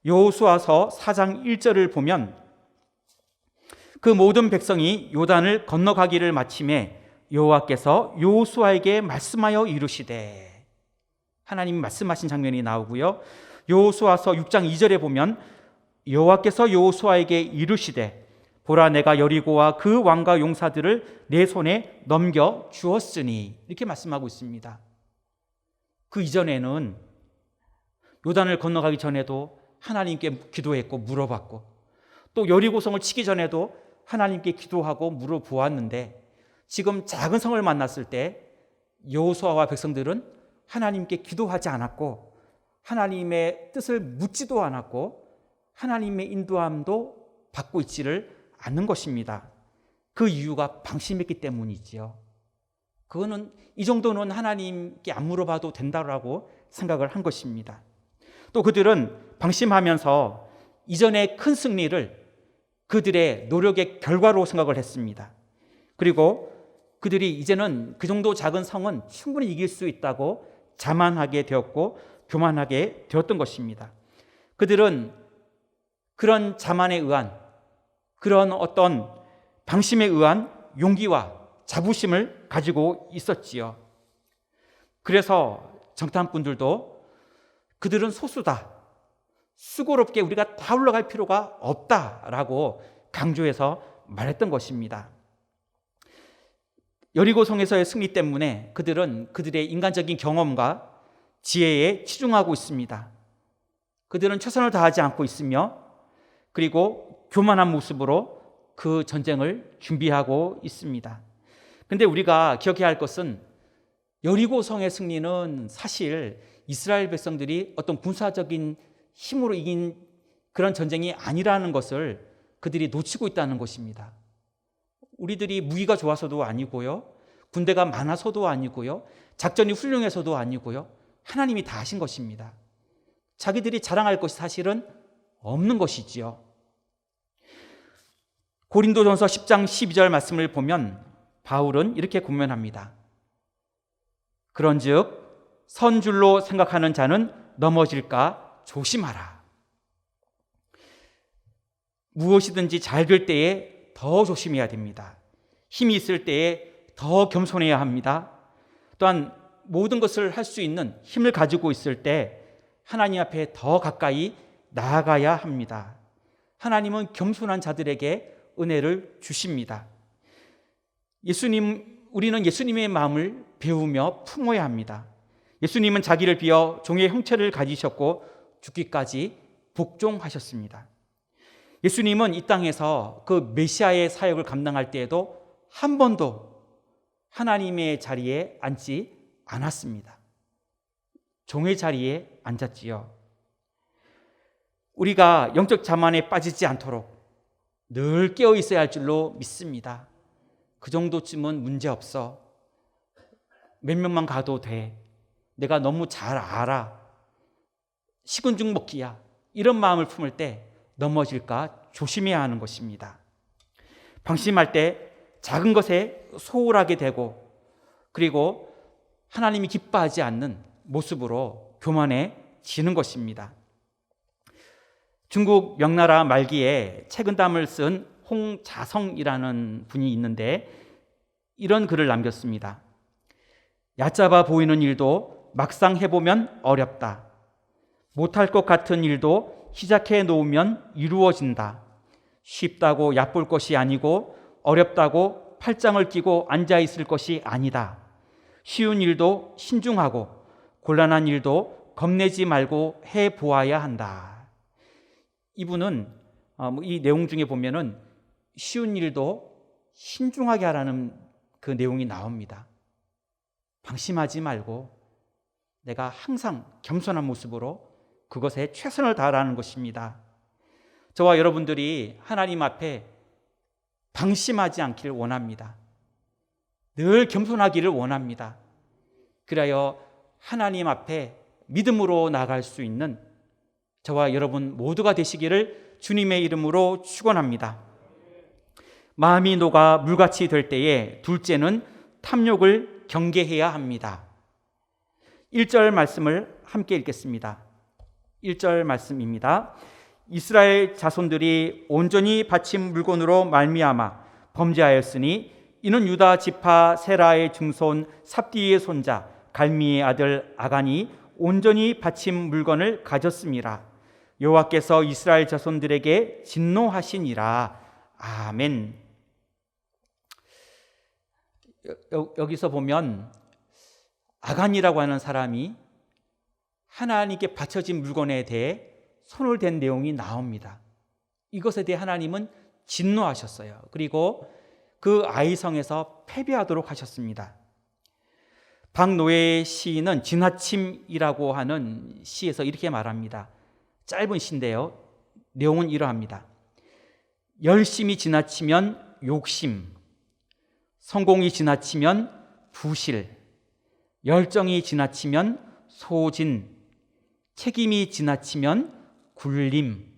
여호수아서 4장 1절을 보면 그 모든 백성이 요단을 건너가기를 마침에 여호와께서 여호수아에게 말씀하여 이르시되, 하나님이 말씀하신 장면이 나오고요. 여호수아서 6장 2절에 보면 여호와께서 여호수아에게 이르시되, 보라 내가 여리고와 그 왕과 용사들을 내 손에 넘겨 주었으니, 이렇게 말씀하고 있습니다. 그 이전에는 요단을 건너가기 전에도 하나님께 기도했고 물어봤고, 또 여리고성을 치기 전에도 하나님께 기도하고 물어보았는데, 지금 작은 성을 만났을 때 여호수아와 백성들은 하나님께 기도하지 않았고 하나님의 뜻을 묻지도 않았고 하나님의 인도함도 받고 있지를 않는 것입니다. 그 이유가 방심했기 때문이지요. 그거는 이 정도는 하나님께 안 물어봐도 된다라고 생각을 한 것입니다. 또 그들은 방심하면서 이전의 큰 승리를 그들의 노력의 결과로 생각을 했습니다. 그리고 그들이 이제는 그 정도 작은 성은 충분히 이길 수 있다고 자만하게 되었고 교만하게 되었던 것입니다. 그들은 그런 자만에 의한, 그런 어떤 방심에 의한 용기와 자부심을 가지고 있었지요. 그래서 정탐꾼들도 그들은 소수다, 수고롭게 우리가 다 올라갈 필요가 없다라고 강조해서 말했던 것입니다. 여리고성에서의 승리 때문에 그들은 그들의 인간적인 경험과 지혜에 치중하고 있습니다. 그들은 최선을 다하지 않고 있으며, 그리고 교만한 모습으로 그 전쟁을 준비하고 있습니다. 그런데 우리가 기억해야 할 것은 여리고성의 승리는 사실 이스라엘 백성들이 어떤 군사적인 힘으로 이긴 그런 전쟁이 아니라는 것을 그들이 놓치고 있다는 것입니다. 우리들이 무기가 좋아서도 아니고요, 군대가 많아서도 아니고요, 작전이 훌륭해서도 아니고요, 하나님이 다 하신 것입니다. 자기들이 자랑할 것이 사실은 없는 것이지요. 고린도전서 10장 12절 말씀을 보면 바울은 이렇게 고면합니다. 그런즉 선 줄로 생각하는 자는 넘어질까 조심하라. 무엇이든지 잘 될 때에 더 조심해야 됩니다. 힘이 있을 때에 더 겸손해야 합니다. 또한 모든 것을 할 수 있는 힘을 가지고 있을 때 하나님 앞에 더 가까이 나아가야 합니다. 하나님은 겸손한 자들에게 은혜를 주십니다. 우리는 예수님의 마음을 배우며 품어야 합니다. 예수님은 자기를 비어 종의 형체를 가지셨고 죽기까지 복종하셨습니다. 예수님은 이 땅에서 그 메시아의 사역을 감당할 때에도 한 번도 하나님의 자리에 앉지 않았습니다. 종의 자리에 앉았지요. 우리가 영적 자만에 빠지지 않도록 늘 깨어 있어야 할 줄로 믿습니다. 그 정도쯤은 문제없어. 몇 명만 가도 돼. 내가 너무 잘 알아. 식은 죽 먹기야. 이런 마음을 품을 때 넘어질까 조심해야 하는 것입니다. 방심할 때 작은 것에 소홀하게 되고, 그리고 하나님이 기뻐하지 않는 모습으로 교만해지는 것입니다. 중국 명나라 말기에 책은담을 쓴 홍자성이라는 분이 있는데 이런 글을 남겼습니다. 얕잡아 보이는 일도 막상 해보면 어렵다. 못할 것 같은 일도 시작해 놓으면 이루어진다. 쉽다고 얕볼 것이 아니고 어렵다고 팔짱을 끼고 앉아 있을 것이 아니다. 쉬운 일도 신중하고 곤란한 일도 겁내지 말고 해 보아야 한다. 이분은 이 내용 중에 보면은 쉬운 일도 신중하게 하라는 그 내용이 나옵니다. 방심하지 말고 내가 항상 겸손한 모습으로 그것에 최선을 다하라는 것입니다. 저와 여러분들이 하나님 앞에 방심하지 않기를 원합니다. 늘 겸손하기를 원합니다. 그래야 하나님 앞에 믿음으로 나갈 수 있는 저와 여러분 모두가 되시기를 주님의 이름으로 축원합니다. 마음이 녹아 물같이 될 때에 둘째는 탐욕을 경계해야 합니다. 1절 말씀을 함께 읽겠습니다. 1절 말씀입니다. 이스라엘 자손들이 온전히 바친 물건으로 말미암아 범죄하였으니 이는 유다 지파 세라의 증손 삽디의 손자 갈미의 아들 아간이 온전히 바친 물건을 가졌음이라. 여호와께서 이스라엘 자손들에게 진노하시니라. 아멘. 여기서 보면 아간이라고 하는 사람이 하나님께 바쳐진 물건에 대해 손을 댄 내용이 나옵니다. 이것에 대해 하나님은 진노하셨어요. 그리고 그 아이성에서 패배하도록 하셨습니다. 박노해 시인은 지나침이라고 하는 시에서 이렇게 말합니다. 짧은 시인데요. 내용은 이러합니다. 열심히 지나치면 욕심, 성공이 지나치면 부실, 열정이 지나치면 소진, 책임이 지나치면 굴림.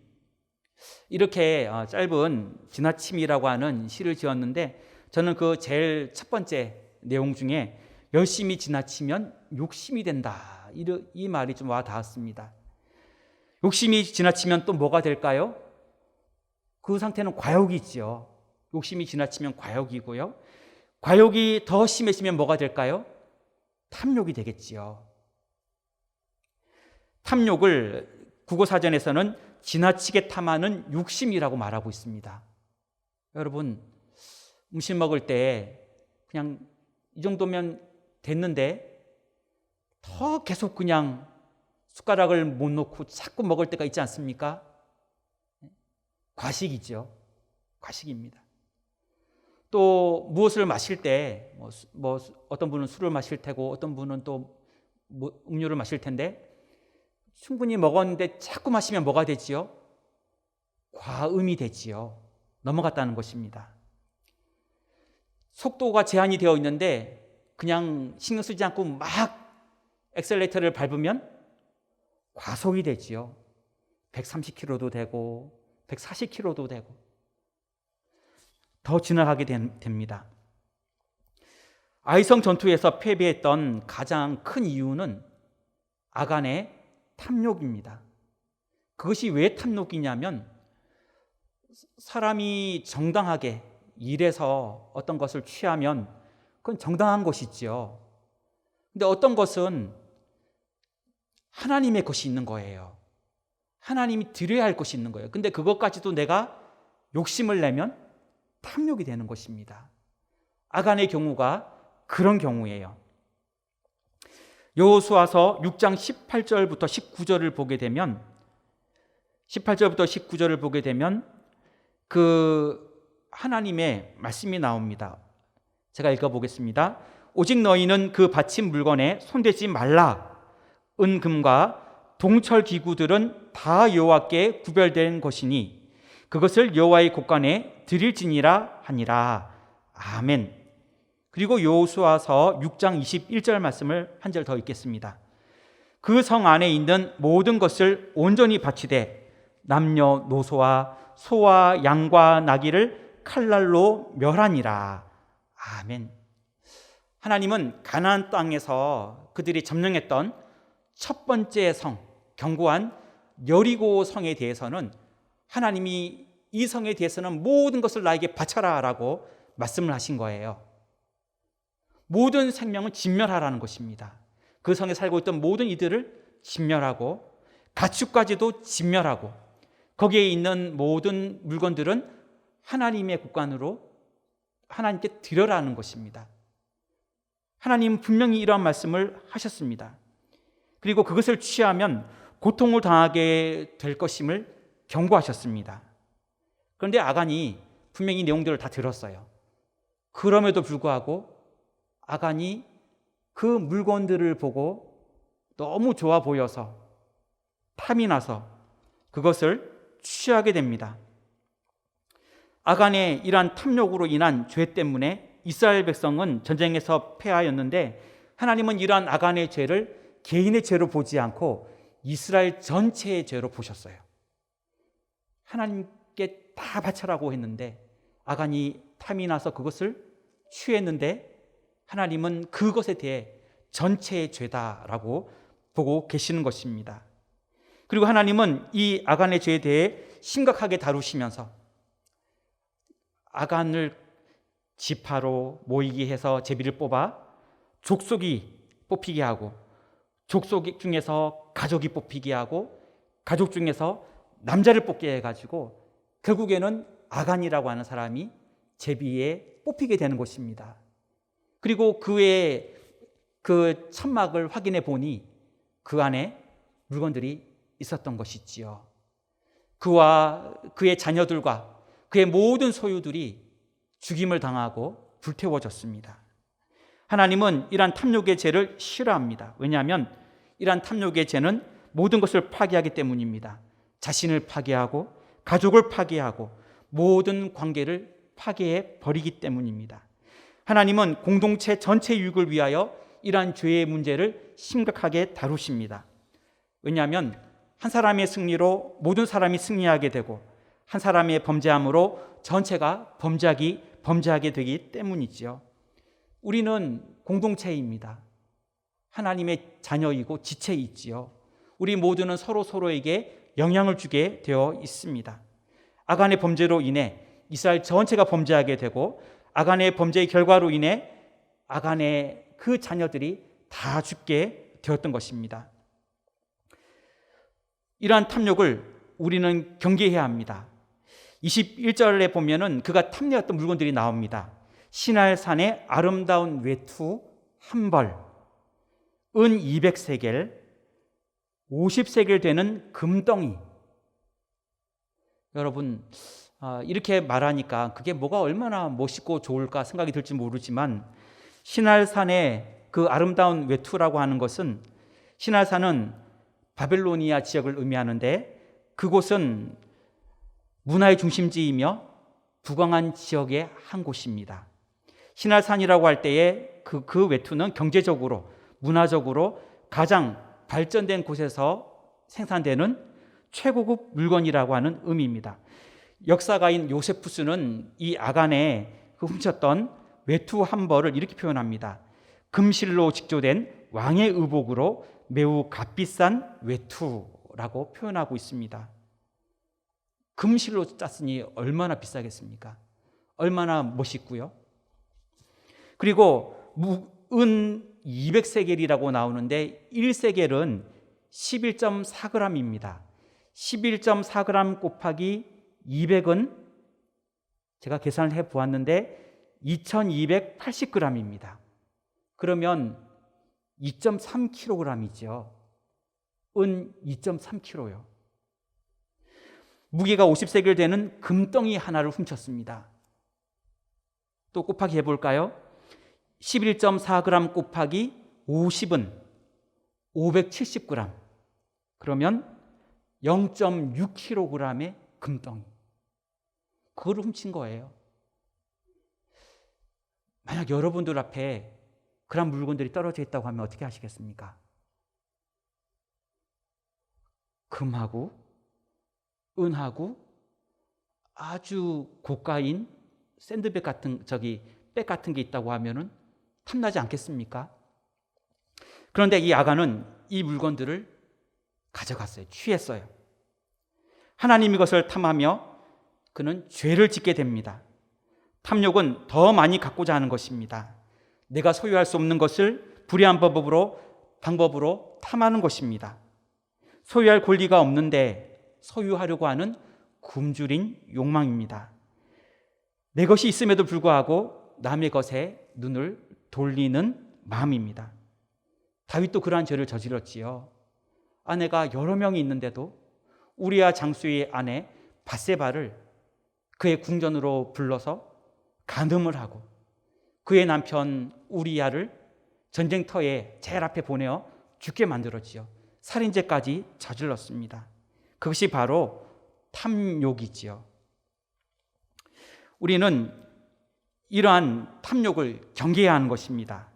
이렇게 짧은 지나침이라고 하는 시를 지었는데 저는 그 제일 첫 번째 내용 중에 열심히 지나치면 욕심이 된다. 이 말이 좀 와 닿았습니다. 욕심이 지나치면 또 뭐가 될까요? 그 상태는 과욕이지요. 욕심이 지나치면 과욕이고요. 과욕이 더 심해지면 뭐가 될까요? 탐욕이 되겠지요. 탐욕을 국어사전에서는 지나치게 탐하는 욕심이라고 말하고 있습니다. 여러분, 음식 먹을 때 그냥 이 정도면 됐는데 더 계속 그냥 숟가락을 못 놓고 자꾸 먹을 때가 있지 않습니까? 과식이죠. 과식입니다. 또 무엇을 마실 때 어떤 분은 술을 마실 테고 어떤 분은 또 음료를 마실 텐데 충분히 먹었는데 자꾸 마시면 뭐가 되지요? 과음이 되지요. 넘어갔다는 것입니다. 속도가 제한이 되어 있는데 그냥 신경 쓰지 않고 막 엑셀레이터를 밟으면 과속이 되지요. 130km도 되고 140km도 되고 더 지나가게 됩니다. 아이성 전투에서 패배했던 가장 큰 이유는 아간의 탐욕입니다. 그것이 왜 탐욕이냐면 사람이 정당하게 일해서 어떤 것을 취하면 그건 정당한 것이지요. 근데 어떤 것은 하나님의 것이 있는 거예요. 하나님이 드려야 할 것이 있는 거예요. 근데 그것까지도 내가 욕심을 내면 탐욕이 되는 것입니다. 아간의 경우가 그런 경우예요. 여호수아서 6장 18절부터 19절을 보게 되면 18절부터 19절을 보게 되면 그 하나님의 말씀이 나옵니다. 제가 읽어보겠습니다. 오직 너희는 그 바친 물건에 손대지 말라. 은금과 동철 기구들은 다 여호와께 구별된 것이니 그것을 여호와의 곳간에 드릴지니라 하니라. 아멘. 그리고 여호수아서 6장 21절 말씀을 한 절 더 읽겠습니다. 그 성 안에 있는 모든 것을 온전히 바치되 남녀노소와 소와 양과 나귀를 칼날로 멸하니라. 아멘. 하나님은 가나안 땅에서 그들이 점령했던 첫 번째 성, 견고한 여리고 성에 대해서는 하나님이 이 성에 대해서는 모든 것을 나에게 바쳐라 라고 말씀을 하신 거예요. 모든 생명은 진멸하라는 것입니다. 그 성에 살고 있던 모든 이들을 진멸하고 가축까지도 진멸하고 거기에 있는 모든 물건들은 하나님의 곳간으로 하나님께 드려라는 것입니다. 하나님은 분명히 이러한 말씀을 하셨습니다. 그리고 그것을 취하면 고통을 당하게 될 것임을 경고하셨습니다. 그런데 아간이 분명히 이 내용들을 다 들었어요. 그럼에도 불구하고 아간이 그 물건들을 보고 너무 좋아 보여서 탐이 나서 그것을 취하게 됩니다. 아간의 이러한 탐욕으로 인한 죄 때문에 이스라엘 백성은 전쟁에서 패하였는데 하나님은 이러한 아간의 죄를 개인의 죄로 보지 않고 이스라엘 전체의 죄로 보셨어요. 하나님께 다 바쳐라고 했는데 아간이 탐이 나서 그것을 취했는데 하나님은 그것에 대해 전체의 죄다라고 보고 계시는 것입니다. 그리고 하나님은 이 아간의 죄에 대해 심각하게 다루시면서 아간을 지파로 모이게 해서 제비를 뽑아 족속이 뽑히게 하고 족속 중에서 가족이 뽑히게 하고 가족 중에서 남자를 뽑게 해가지고 결국에는 아간이라고 하는 사람이 제비에 뽑히게 되는 것입니다. 그리고 그의 그 천막을 확인해 보니 그 안에 물건들이 있었던 것이지요. 그와 그의 자녀들과 그의 모든 소유들이 죽임을 당하고 불태워졌습니다. 하나님은 이러한 탐욕의 죄를 싫어합니다. 왜냐하면 이러한 탐욕의 죄는 모든 것을 파괴하기 때문입니다. 자신을 파괴하고 가족을 파괴하고 모든 관계를 파괴해 버리기 때문입니다. 하나님은 공동체 전체 유익을 위하여 이러한 죄의 문제를 심각하게 다루십니다. 왜냐하면 한 사람의 승리로 모든 사람이 승리하게 되고 한 사람의 범죄함으로 전체가 범죄하게 되기 때문이지요. 우리는 공동체입니다. 하나님의 자녀이고 지체이지요. 우리 모두는 서로에게 영향을 주게 되어 있습니다. 아간의 범죄로 인해 이스라엘 전체가 범죄하게 되고 아간의 범죄의 결과로 인해 아간의 그 자녀들이 다 죽게 되었던 것입니다. 이러한 탐욕을 우리는 경계해야 합니다. 21절에 보면은 그가 탐내었던 물건들이 나옵니다. 시날산의 아름다운 외투 한 벌, 은 200세겔, 50세겔 되는 금덩이. 여러분, 이렇게 말하니까 그게 뭐가 얼마나 멋있고 좋을까 생각이 들지 모르지만 시날산의 그 아름다운 외투라고 하는 것은, 시날산은 바벨로니아 지역을 의미하는데 그곳은 문화의 중심지이며 부강한 지역의 한 곳입니다. 시날산이라고 할 때에 그 외투는 경제적으로, 문화적으로 가장 발전된 곳에서 생산되는 최고급 물건이라고 하는 의미입니다. 역사가인 요세푸스는 이 아간의 그 훔쳤던 외투 한 벌을 이렇게 표현합니다. 금실로 직조된 왕의 의복으로 매우 값비싼 외투라고 표현하고 있습니다. 금실로 짰으니 얼마나 비싸겠습니까? 얼마나 멋있고요. 그리고 은 200세겔이라고 나오는데 1세겔은 11.4g입니다. 11.4g 곱하기 200은 제가 계산을 해보았는데 2280g입니다. 그러면 2.3kg이죠. 은 2.3kg요. 무게가 50세겔 되는 금덩이 하나를 훔쳤습니다. 또 곱하기 해볼까요? 11.4g 곱하기 50은 570g. 그러면 0.6kg의 금덩이. 그걸 훔친 거예요. 만약 여러분들 앞에 그런 물건들이 떨어져 있다고 하면 어떻게 하시겠습니까? 금하고 은하고 아주 고가인 샌드백 같은 백 같은 게 있다고 하면은 탐나지 않겠습니까? 그런데 이 아간은 이 물건들을 가져갔어요. 취했어요. 하나님이 그것을 탐하며 그는 죄를 짓게 됩니다. 탐욕은 더 많이 갖고자 하는 것입니다. 내가 소유할 수 없는 것을 불의한 방법으로 탐하는 것입니다. 소유할 권리가 없는데 소유하려고 하는 굶주린 욕망입니다. 내 것이 있음에도 불구하고 남의 것에 눈을 돌리는 마음입니다. 다윗도 그러한 죄를 저질렀지요. 아내가 여러 명이 있는데도 우리아 장수의 아내 밧세바를 그의 궁전으로 불러서 간음을 하고 그의 남편 우리아를 전쟁터에 제일 앞에 보내어 죽게 만들었지요. 살인죄까지 저질렀습니다. 그것이 바로 탐욕이지요. 우리는 이러한 탐욕을 경계해야 하는 것입니다.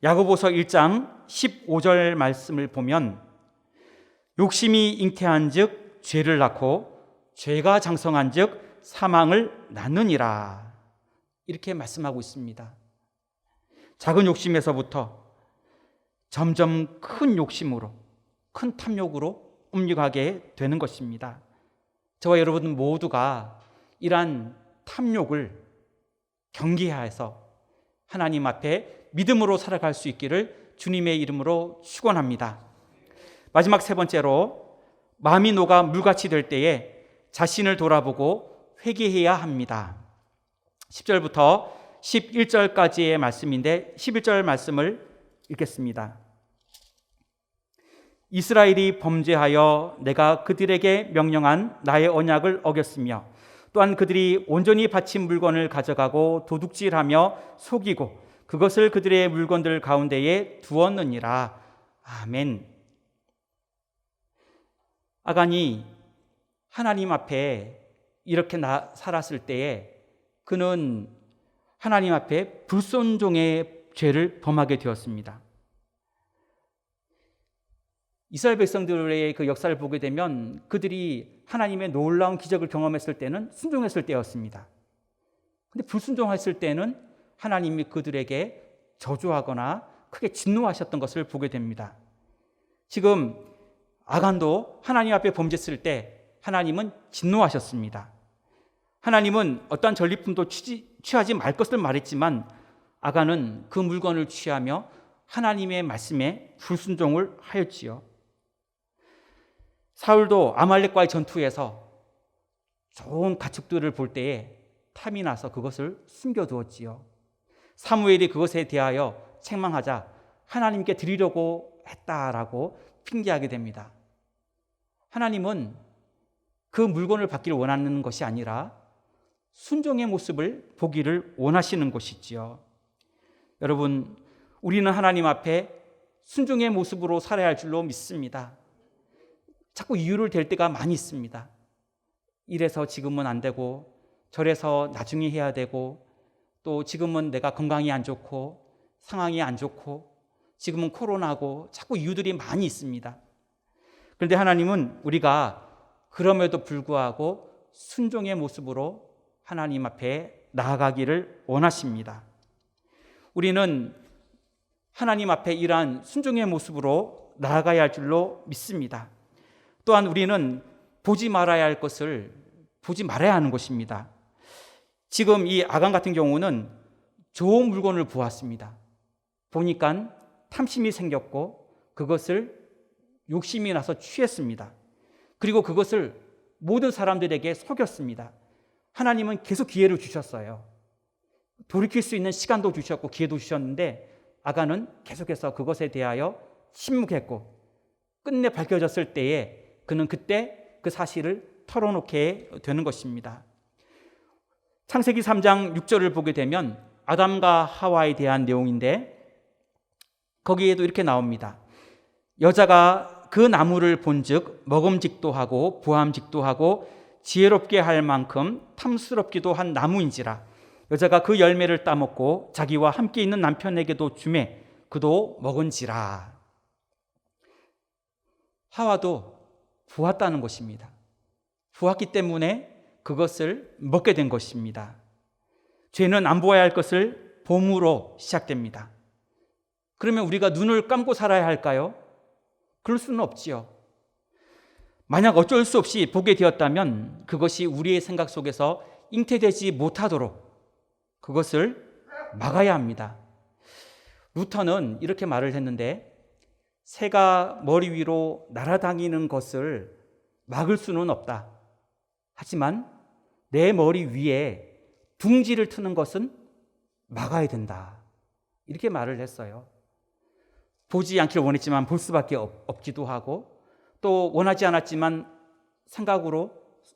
야고보서 1장 15절 말씀을 보면 욕심이 잉태한즉 죄를 낳고 죄가 장성한즉 사망을 낳느니라, 이렇게 말씀하고 있습니다. 작은 욕심에서부터 점점 큰 욕심으로, 큰 탐욕으로 옮겨가게 되는 것입니다. 저와 여러분 모두가 이러한 탐욕을 경계하여서 하나님 앞에 믿음으로 살아갈 수 있기를 주님의 이름으로 축원합니다. 마지막 세 번째로, 마음이 녹아 물같이 될 때에 자신을 돌아보고 회개해야 합니다. 10절부터 11절까지의 말씀인데 11절 말씀을 읽겠습니다. 이스라엘이 범죄하여 내가 그들에게 명령한 나의 언약을 어겼으며 또한 그들이 온전히 바친 물건을 가져가고 도둑질하며 속이고 그것을 그들의 물건들 가운데에 두었느니라. 아멘. 아간이 하나님 앞에 이렇게 살았을 때에 그는 하나님 앞에 불순종의 죄를 범하게 되었습니다. 이스라엘 백성들의 그 역사를 보게 되면 그들이 하나님의 놀라운 기적을 경험했을 때는 순종했을 때였습니다. 그런데 불순종했을 때는 하나님이 그들에게 저주하거나 크게 진노하셨던 것을 보게 됩니다. 지금 아간도 하나님 앞에 범죄했을 때 하나님은 진노하셨습니다. 하나님은 어떠한 전리품도 취하지 말 것을 말했지만 아간은 그 물건을 취하며 하나님의 말씀에 불순종을 하였지요. 사울도 아말렉과의 전투에서 좋은 가축들을 볼 때에 탐이 나서 그것을 숨겨두었지요. 사무엘이 그것에 대하여 책망하자 하나님께 드리려고 했다라고 핑계하게 됩니다. 하나님은 그 물건을 받기를 원하는 것이 아니라 순종의 모습을 보기를 원하시는 것이지요. 여러분, 우리는 하나님 앞에 순종의 모습으로 살아야 할 줄로 믿습니다. 자꾸 이유를 댈 때가 많이 있습니다. 이래서 지금은 안 되고 저래서 나중에 해야 되고 또 지금은 내가 건강이 안 좋고 상황이 안 좋고 지금은 코로나고 자꾸 이유들이 많이 있습니다. 그런데 하나님은 우리가 그럼에도 불구하고 순종의 모습으로 하나님 앞에 나아가기를 원하십니다. 우리는 하나님 앞에 이러한 순종의 모습으로 나아가야 할 줄로 믿습니다. 또한 우리는 보지 말아야 할 것을 보지 말아야 하는 것입니다. 지금 이 아간 같은 경우는 좋은 물건을 보았습니다. 보니까 탐심이 생겼고 그것을 욕심이 나서 취했습니다. 그리고 그것을 모든 사람들에게 속였습니다. 하나님은 계속 기회를 주셨어요. 돌이킬 수 있는 시간도 주셨고 기회도 주셨는데 아간은 계속해서 그것에 대하여 침묵했고 끝내 밝혀졌을 때에 그는 그때 그 사실을 털어놓게 되는 것입니다. 창세기 3장 6절을 보게 되면 아담과 하와에 대한 내용인데 거기에도 이렇게 나옵니다. 여자가 그 나무를 본즉 먹음직도 하고 부함직도 하고 지혜롭게 할 만큼 탐스럽기도 한 나무인지라 여자가 그 열매를 따먹고 자기와 함께 있는 남편에게도 주매 그도 먹은지라. 하와도 보았다는 것입니다. 보았기 때문에 그것을 먹게 된 것입니다. 죄는 안 보아야 할 것을 봄으로 시작됩니다. 그러면 우리가 눈을 감고 살아야 할까요? 그럴 수는 없지요. 만약 어쩔 수 없이 보게 되었다면 그것이 우리의 생각 속에서 잉태되지 못하도록 그것을 막아야 합니다. 루터는 이렇게 말을 했는데 새가 머리 위로 날아다니는 것을 막을 수는 없다. 하지만 내 머리 위에 둥지를 트는 것은 막아야 된다. 이렇게 말을 했어요. 보지 않기를 원했지만 볼 수밖에 없기도 하고, 또 원하지 않았지만 생각으로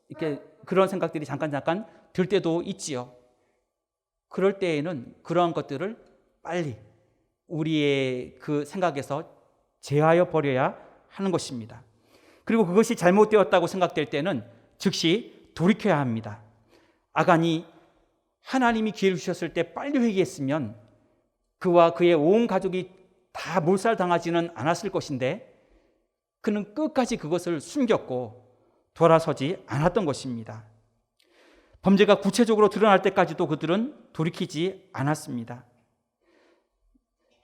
이렇게 그런 생각들이 잠깐 들 때도 있지요. 그럴 때에는 그러한 것들을 빨리 우리의 그 생각에서 제하여 버려야 하는 것입니다. 그리고 그것이 잘못되었다고 생각될 때는 즉시 돌이켜야 합니다. 아간이 하나님이 기회를 주셨을 때 빨리 회개했으면 그와 그의 온 가족이 다 몰살당하지는 않았을 것인데 그는 끝까지 그것을 숨겼고 돌아서지 않았던 것입니다. 범죄가 구체적으로 드러날 때까지도 그들은 돌이키지 않았습니다.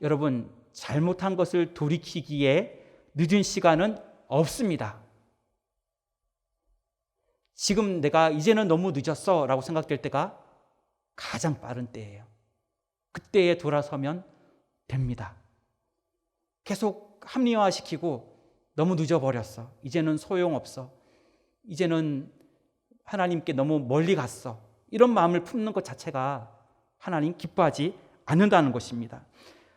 여러분, 잘못한 것을 돌이키기에 늦은 시간은 없습니다. 지금 내가 이제는 너무 늦었어 라고 생각될 때가 가장 빠른 때예요. 그때에 돌아서면 됩니다. 계속 합리화시키고 너무 늦어버렸어. 이제는 소용없어. 이제는 하나님께 너무 멀리 갔어. 이런 마음을 품는 것 자체가 하나님 기뻐하지 않는다는 것입니다.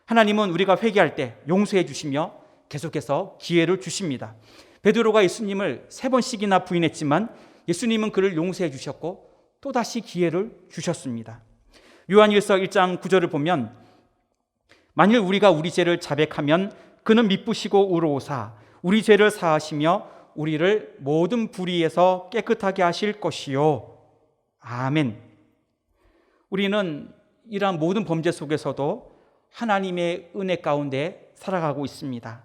하나님은 우리가 회개할 때 용서해 주시며 계속해서 기회를 주십니다. 베드로가 예수님을 3번씩이나 부인했지만 예수님은 그를 용서해 주셨고 또다시 기회를 주셨습니다. 요한일서 1장 9절을 보면 만일 우리가 우리 죄를 자백하면 그는 미쁘시고 의로우사 우리 죄를 사하시며 우리를 모든 불의에서 깨끗하게 하실 것이요. 아멘. 우리는 이러한 모든 범죄 속에서도 하나님의 은혜 가운데 살아가고 있습니다.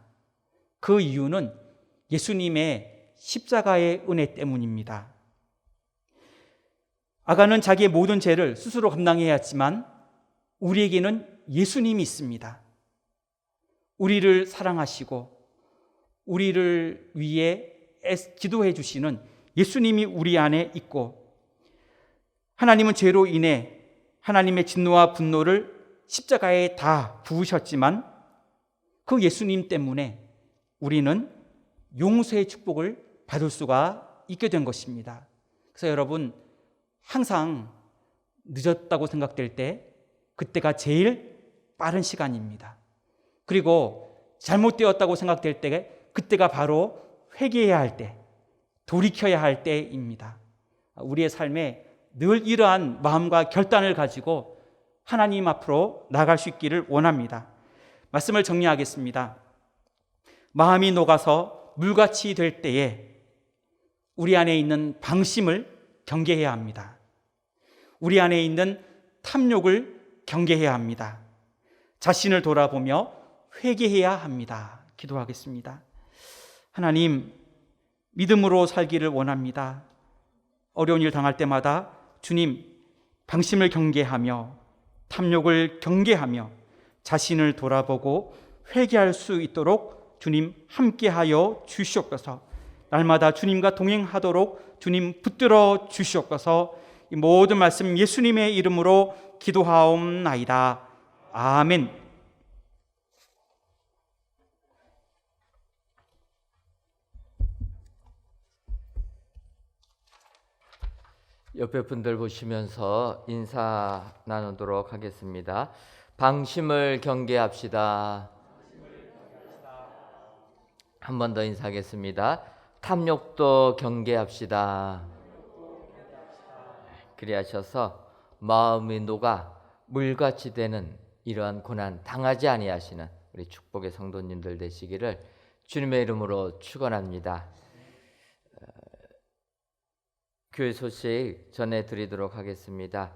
그 이유는 예수님의 십자가의 은혜 때문입니다. 아간은 자기의 모든 죄를 스스로 감당해야 했지만 우리에게는 예수님이 있습니다. 우리를 사랑하시고 우리를 위해 기도해 주시는 예수님이 우리 안에 있고 하나님은 죄로 인해 하나님의 진노와 분노를 십자가에 다 부으셨지만 그 예수님 때문에 우리는 용서의 축복을 받을 수가 있게 된 것입니다. 그래서 여러분 항상 늦었다고 생각될 때 그때가 제일 빠른 시간입니다. 그리고 잘못되었다고 생각될 때 그때가 바로 회개해야 할 때, 돌이켜야 할 때입니다. 우리의 삶에 늘 이러한 마음과 결단을 가지고 하나님 앞으로 나갈 수 있기를 원합니다. 말씀을 정리하겠습니다. 마음이 녹아서 물같이 될 때에 우리 안에 있는 방심을 경계해야 합니다. 우리 안에 있는 탐욕을 경계해야 합니다. 자신을 돌아보며 회개해야 합니다. 기도하겠습니다. 하나님, 믿음으로 살기를 원합니다. 어려운 일 당할 때마다 주님, 방심을 경계하며 탐욕을 경계하며 자신을 돌아보고 회개할 수 있도록 주님 함께하여 주시옵소서. 날마다 주님과 동행하도록 주님 붙들어 주시옵소서. 이 모든 말씀 예수님의 이름으로 기도하옵나이다. 아멘. 옆에 분들 보시면서 인사 나누도록 하겠습니다. 방심을 경계합시다. 한 번 더 인사하겠습니다. 탐욕도 경계합시다. 그리하셔서 마음이 녹아 물같이 되는 이러한 고난 당하지 아니하시는 우리 축복의 성도님들 되시기를 주님의 이름으로 축원합니다. 교회 소식 전해드리도록 하겠습니다.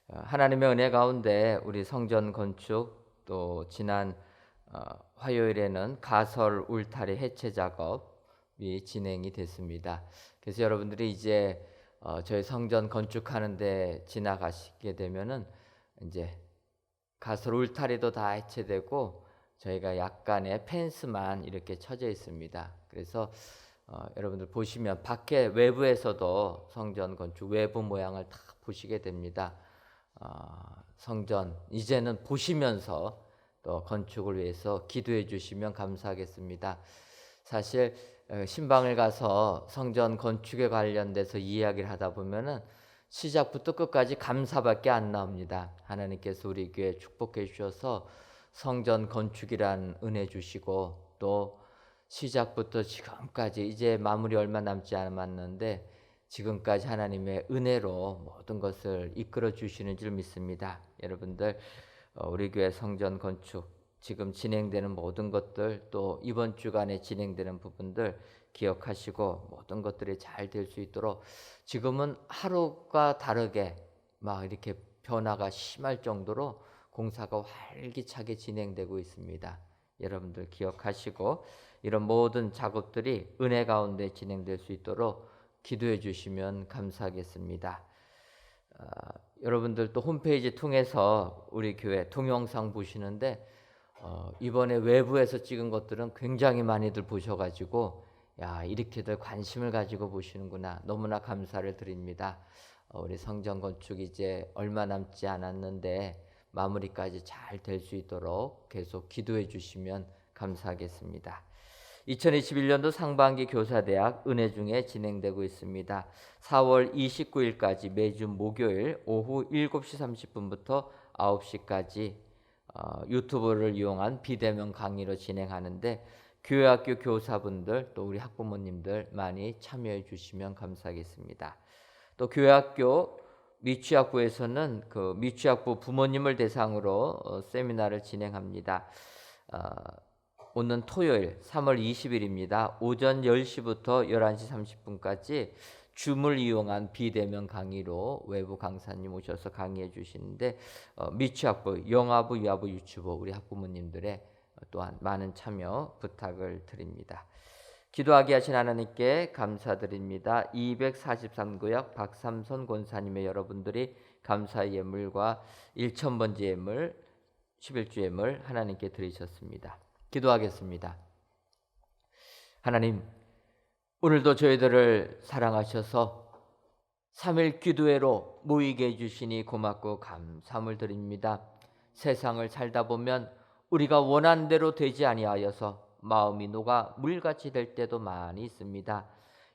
하나님의 은혜 가운데 우리 성전 건축 또 지난 화요일에는 가설 울타리 해체 작업이 진행이 됐습니다. 그래서 여러분들이 이제 저희 성전 건축하는데 지나가시게 되면은 이제 가설 울타리도 다 해체되고 저희가 약간의 펜스만 이렇게 쳐져 있습니다. 그래서 여러분들 보시면 밖에 외부에서도 성전 건축 외부 모양을 다 보시게 됩니다. 성전 이제는 보시면서 또 건축을 위해서 기도해 주시면 감사하겠습니다. 사실 신방을 가서 성전 건축에 관련돼서 이야기를 하다 보면은 시작부터 끝까지 감사밖에 안 나옵니다. 하나님께서 우리 교회 축복해 주셔서 성전 건축이란 은혜 주시고 또 시작부터 지금까지 이제 마무리 얼마 남지 않았는데 지금까지 하나님의 은혜로 모든 것을 이끌어 주시는 줄 믿습니다. 여러분들 우리 교회 성전 건축 지금 진행되는 모든 것들 또 이번 주간에 진행되는 부분들 기억하시고 모든 것들이 잘 될 수 있도록 지금은 하루가 다르게 막 이렇게 변화가 심할 정도로 공사가 활기차게 진행되고 있습니다. 여러분들 기억하시고 이런 모든 작업들이 은혜 가운데 진행될 수 있도록 기도해 주시면 감사하겠습니다. 여러분들 또 홈페이지 통해서 우리 교회 동영상 보시는데 이번에 외부에서 찍은 것들은 굉장히 많이들 보셔가지고 야 이렇게들 관심을 가지고 보시는구나 너무나 감사를 드립니다. 우리 성전 건축 이제 얼마 남지 않았는데 마무리까지 잘 될 수 있도록 계속 기도해 주시면 감사하겠습니다. 2021년도 상반기 교사대학 은혜 중에 진행되고 있습니다. 4월 29일까지 매주 목요일 오후 7시 30분부터 9시까지 유튜브를 이용한 비대면 강의로 진행하는데 교회학교 교사분들 또 우리 학부모님들 많이 참여해 주시면 감사하겠습니다. 또 교회학교 미취학부에서는 그 미취학부 부모님을 대상으로 세미나를 진행합니다. 오는 토요일 3월 20일입니다. 오전 10시부터 11시 30분까지 줌을 이용한 비대면 강의로 외부 강사님 오셔서 강의해 주시는데 미취학부, 영아부, 유아부, 유치부 우리 학부모님들의 또한 많은 참여 부탁을 드립니다. 기도하게 하신 하나님께 감사드립니다. 243구역 박삼선 권사님의 여러분들이 감사의 예물과 1000번째 예물, 11주 예물 하나님께 드리셨습니다. 기도하겠습니다. 하나님, 오늘도 저희들을 사랑하셔서 3일 기도회로 모이게 해주시니 고맙고 감사함을 드립니다. 세상을 살다 보면 우리가 원한 대로 되지 아니하여서 마음이 녹아 물같이 될 때도 많이 있습니다.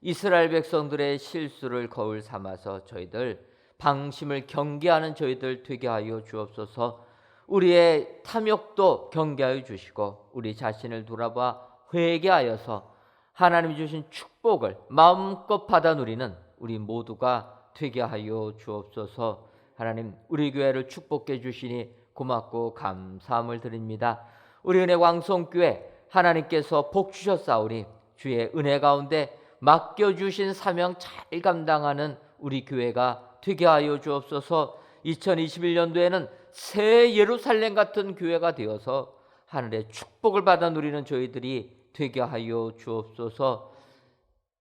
이스라엘 백성들의 실수를 거울 삼아서 저희들 방심을 경계하는 저희들 되게 하여 주옵소서. 우리의 탐욕도 경계하여 주시고 우리 자신을 돌아봐 회개하여서 하나님이 주신 축복을 마음껏 받아 누리는 우리 모두가 되게 하여 주옵소서. 하나님 우리 교회를 축복해 주시니 고맙고 감사함을 드립니다. 우리 은혜 왕성교회 하나님께서 복 주셨사오니 주의 은혜 가운데 맡겨주신 사명 잘 감당하는 우리 교회가 되게 하여 주옵소서. 2021년도에는 새 예루살렘 같은 교회가 되어서 하늘의 축복을 받아 누리는 저희들이 되게 하여 주옵소서.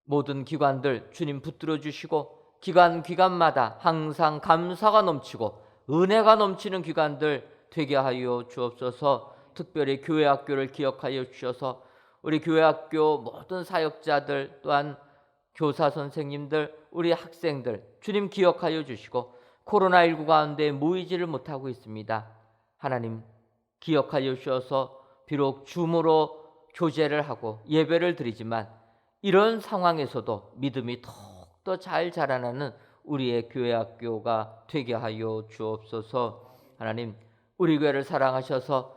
모든 기관들 주님 붙들어 주시고 기관마다 항상 감사가 넘치고 은혜가 넘치는 기관들 되게 하여 주옵소서. 특별히 교회학교를 기억하여 주셔서 우리 교회학교 모든 사역자들 또한 교사 선생님들 우리 학생들 주님 기억하여 주시고 코로나19 가운데 모이지를 못하고 있습니다. 하나님 기억하여 주셔서 비록 줌으로 교제를 하고 예배를 드리지만 이런 상황에서도 믿음이 더욱더 잘 자라나는 우리의 교회학교가 되게 하여 주옵소서. 하나님 우리 교회를 사랑하셔서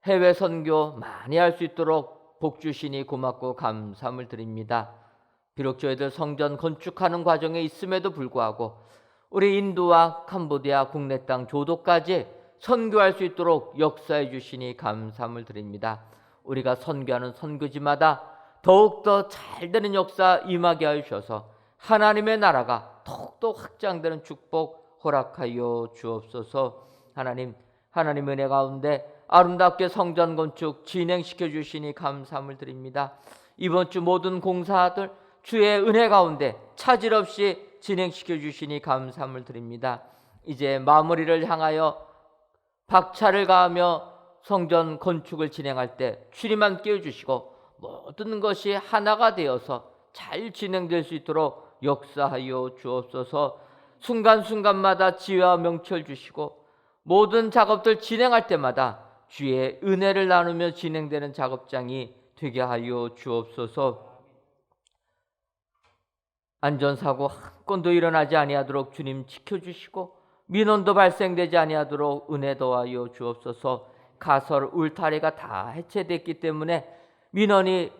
해외 선교 많이 할 수 있도록 복 주시니 고맙고 감사함을 드립니다. 비록 저희들 성전 건축하는 과정에 있음에도 불구하고 우리 인도와 캄보디아 국내 땅 조도까지 선교할 수 있도록 역사해 주시니 감사함을 드립니다. 우리가 선교하는 선교지마다 더욱더 잘되는 역사 임하게 하여 주셔서 하나님의 나라가 더욱더 확장되는 축복 허락하여 주옵소서. 하나님 은혜 가운데 아름답게 성전 건축 진행시켜 주시니 감사함을 드립니다. 이번 주 모든 공사들 주의 은혜 가운데 차질 없이 진행시켜 주시니 감사함을 드립니다. 이제 마무리를 향하여 박차를 가하며 성전 건축을 진행할 때 주님 함께 해주시고 모든 것이 하나가 되어서 잘 진행될 수 있도록 역사하여 주옵소서. 순간순간마다 지혜와 명철 주시고 모든 작업들 진행할 때마다 주의 은혜를 나누며 진행되는 작업장이 되게 하여 주옵소서. 안전사고 한 건도 일어나지 아니하도록 주님 지켜주시고 민원도 발생되지 아니하도록 은혜 더하여 주옵소서. 가설 울타리가 다 해체됐기 때문에 민원이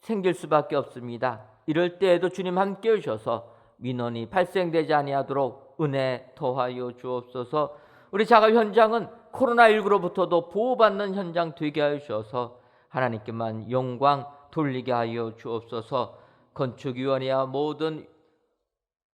생길 수밖에 없습니다. 이럴 때에도 주님 함께 해주셔서 민원이 발생되지 아니하도록 은혜 더하여 주옵소서. 우리 작업 현장은 코로나19로부터도 보호받는 현장 되게 하여 주셔서 하나님께만 영광 돌리게 하여 주옵소서. 건축위원회와 모든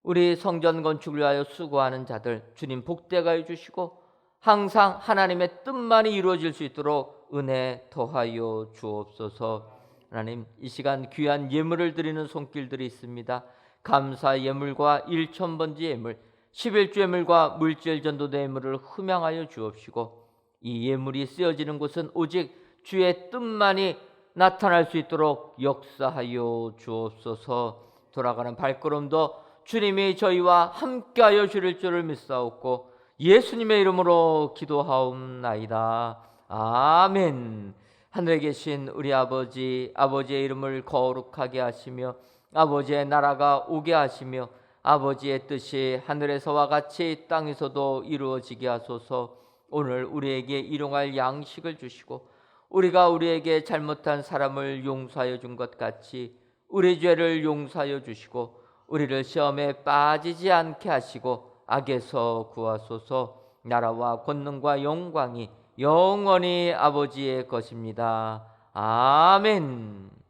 우리 성전 건축을 위하여 수고하는 자들 주님 복되게 하여 주시고 항상 하나님의 뜻만이 이루어질 수 있도록 은혜 더하여 주옵소서. 하나님, 이 시간 귀한 예물을 드리는 손길들이 있습니다. 감사 예물과 일천번지 예물, 11주 예물과 물질 전도대 예물을 흠양하여 주옵시고 이 예물이 쓰여지는 곳은 오직 주의 뜻만이 나타날 수 있도록 역사하여 주옵소서. 돌아가는 발걸음도 주님이 저희와 함께하여 주실 줄을 믿사옵고 예수님의 이름으로 기도하옵나이다. 아멘. 하늘에 계신 우리 아버지, 아버지의 이름을 거룩하게 하시며 아버지의 나라가 오게 하시며 아버지의 뜻이 하늘에서와 같이 땅에서도 이루어지게 하소서. 오늘 우리에게 일용할 양식을 주시고 우리가 우리에게 잘못한 사람을 용서하여 준 것 같이 우리 죄를 용서하여 주시고 우리를 시험에 빠지지 않게 하시고 악에서 구하소서. 나라와 권능과 영광이 영원히 아버지의 것입니다. 아멘.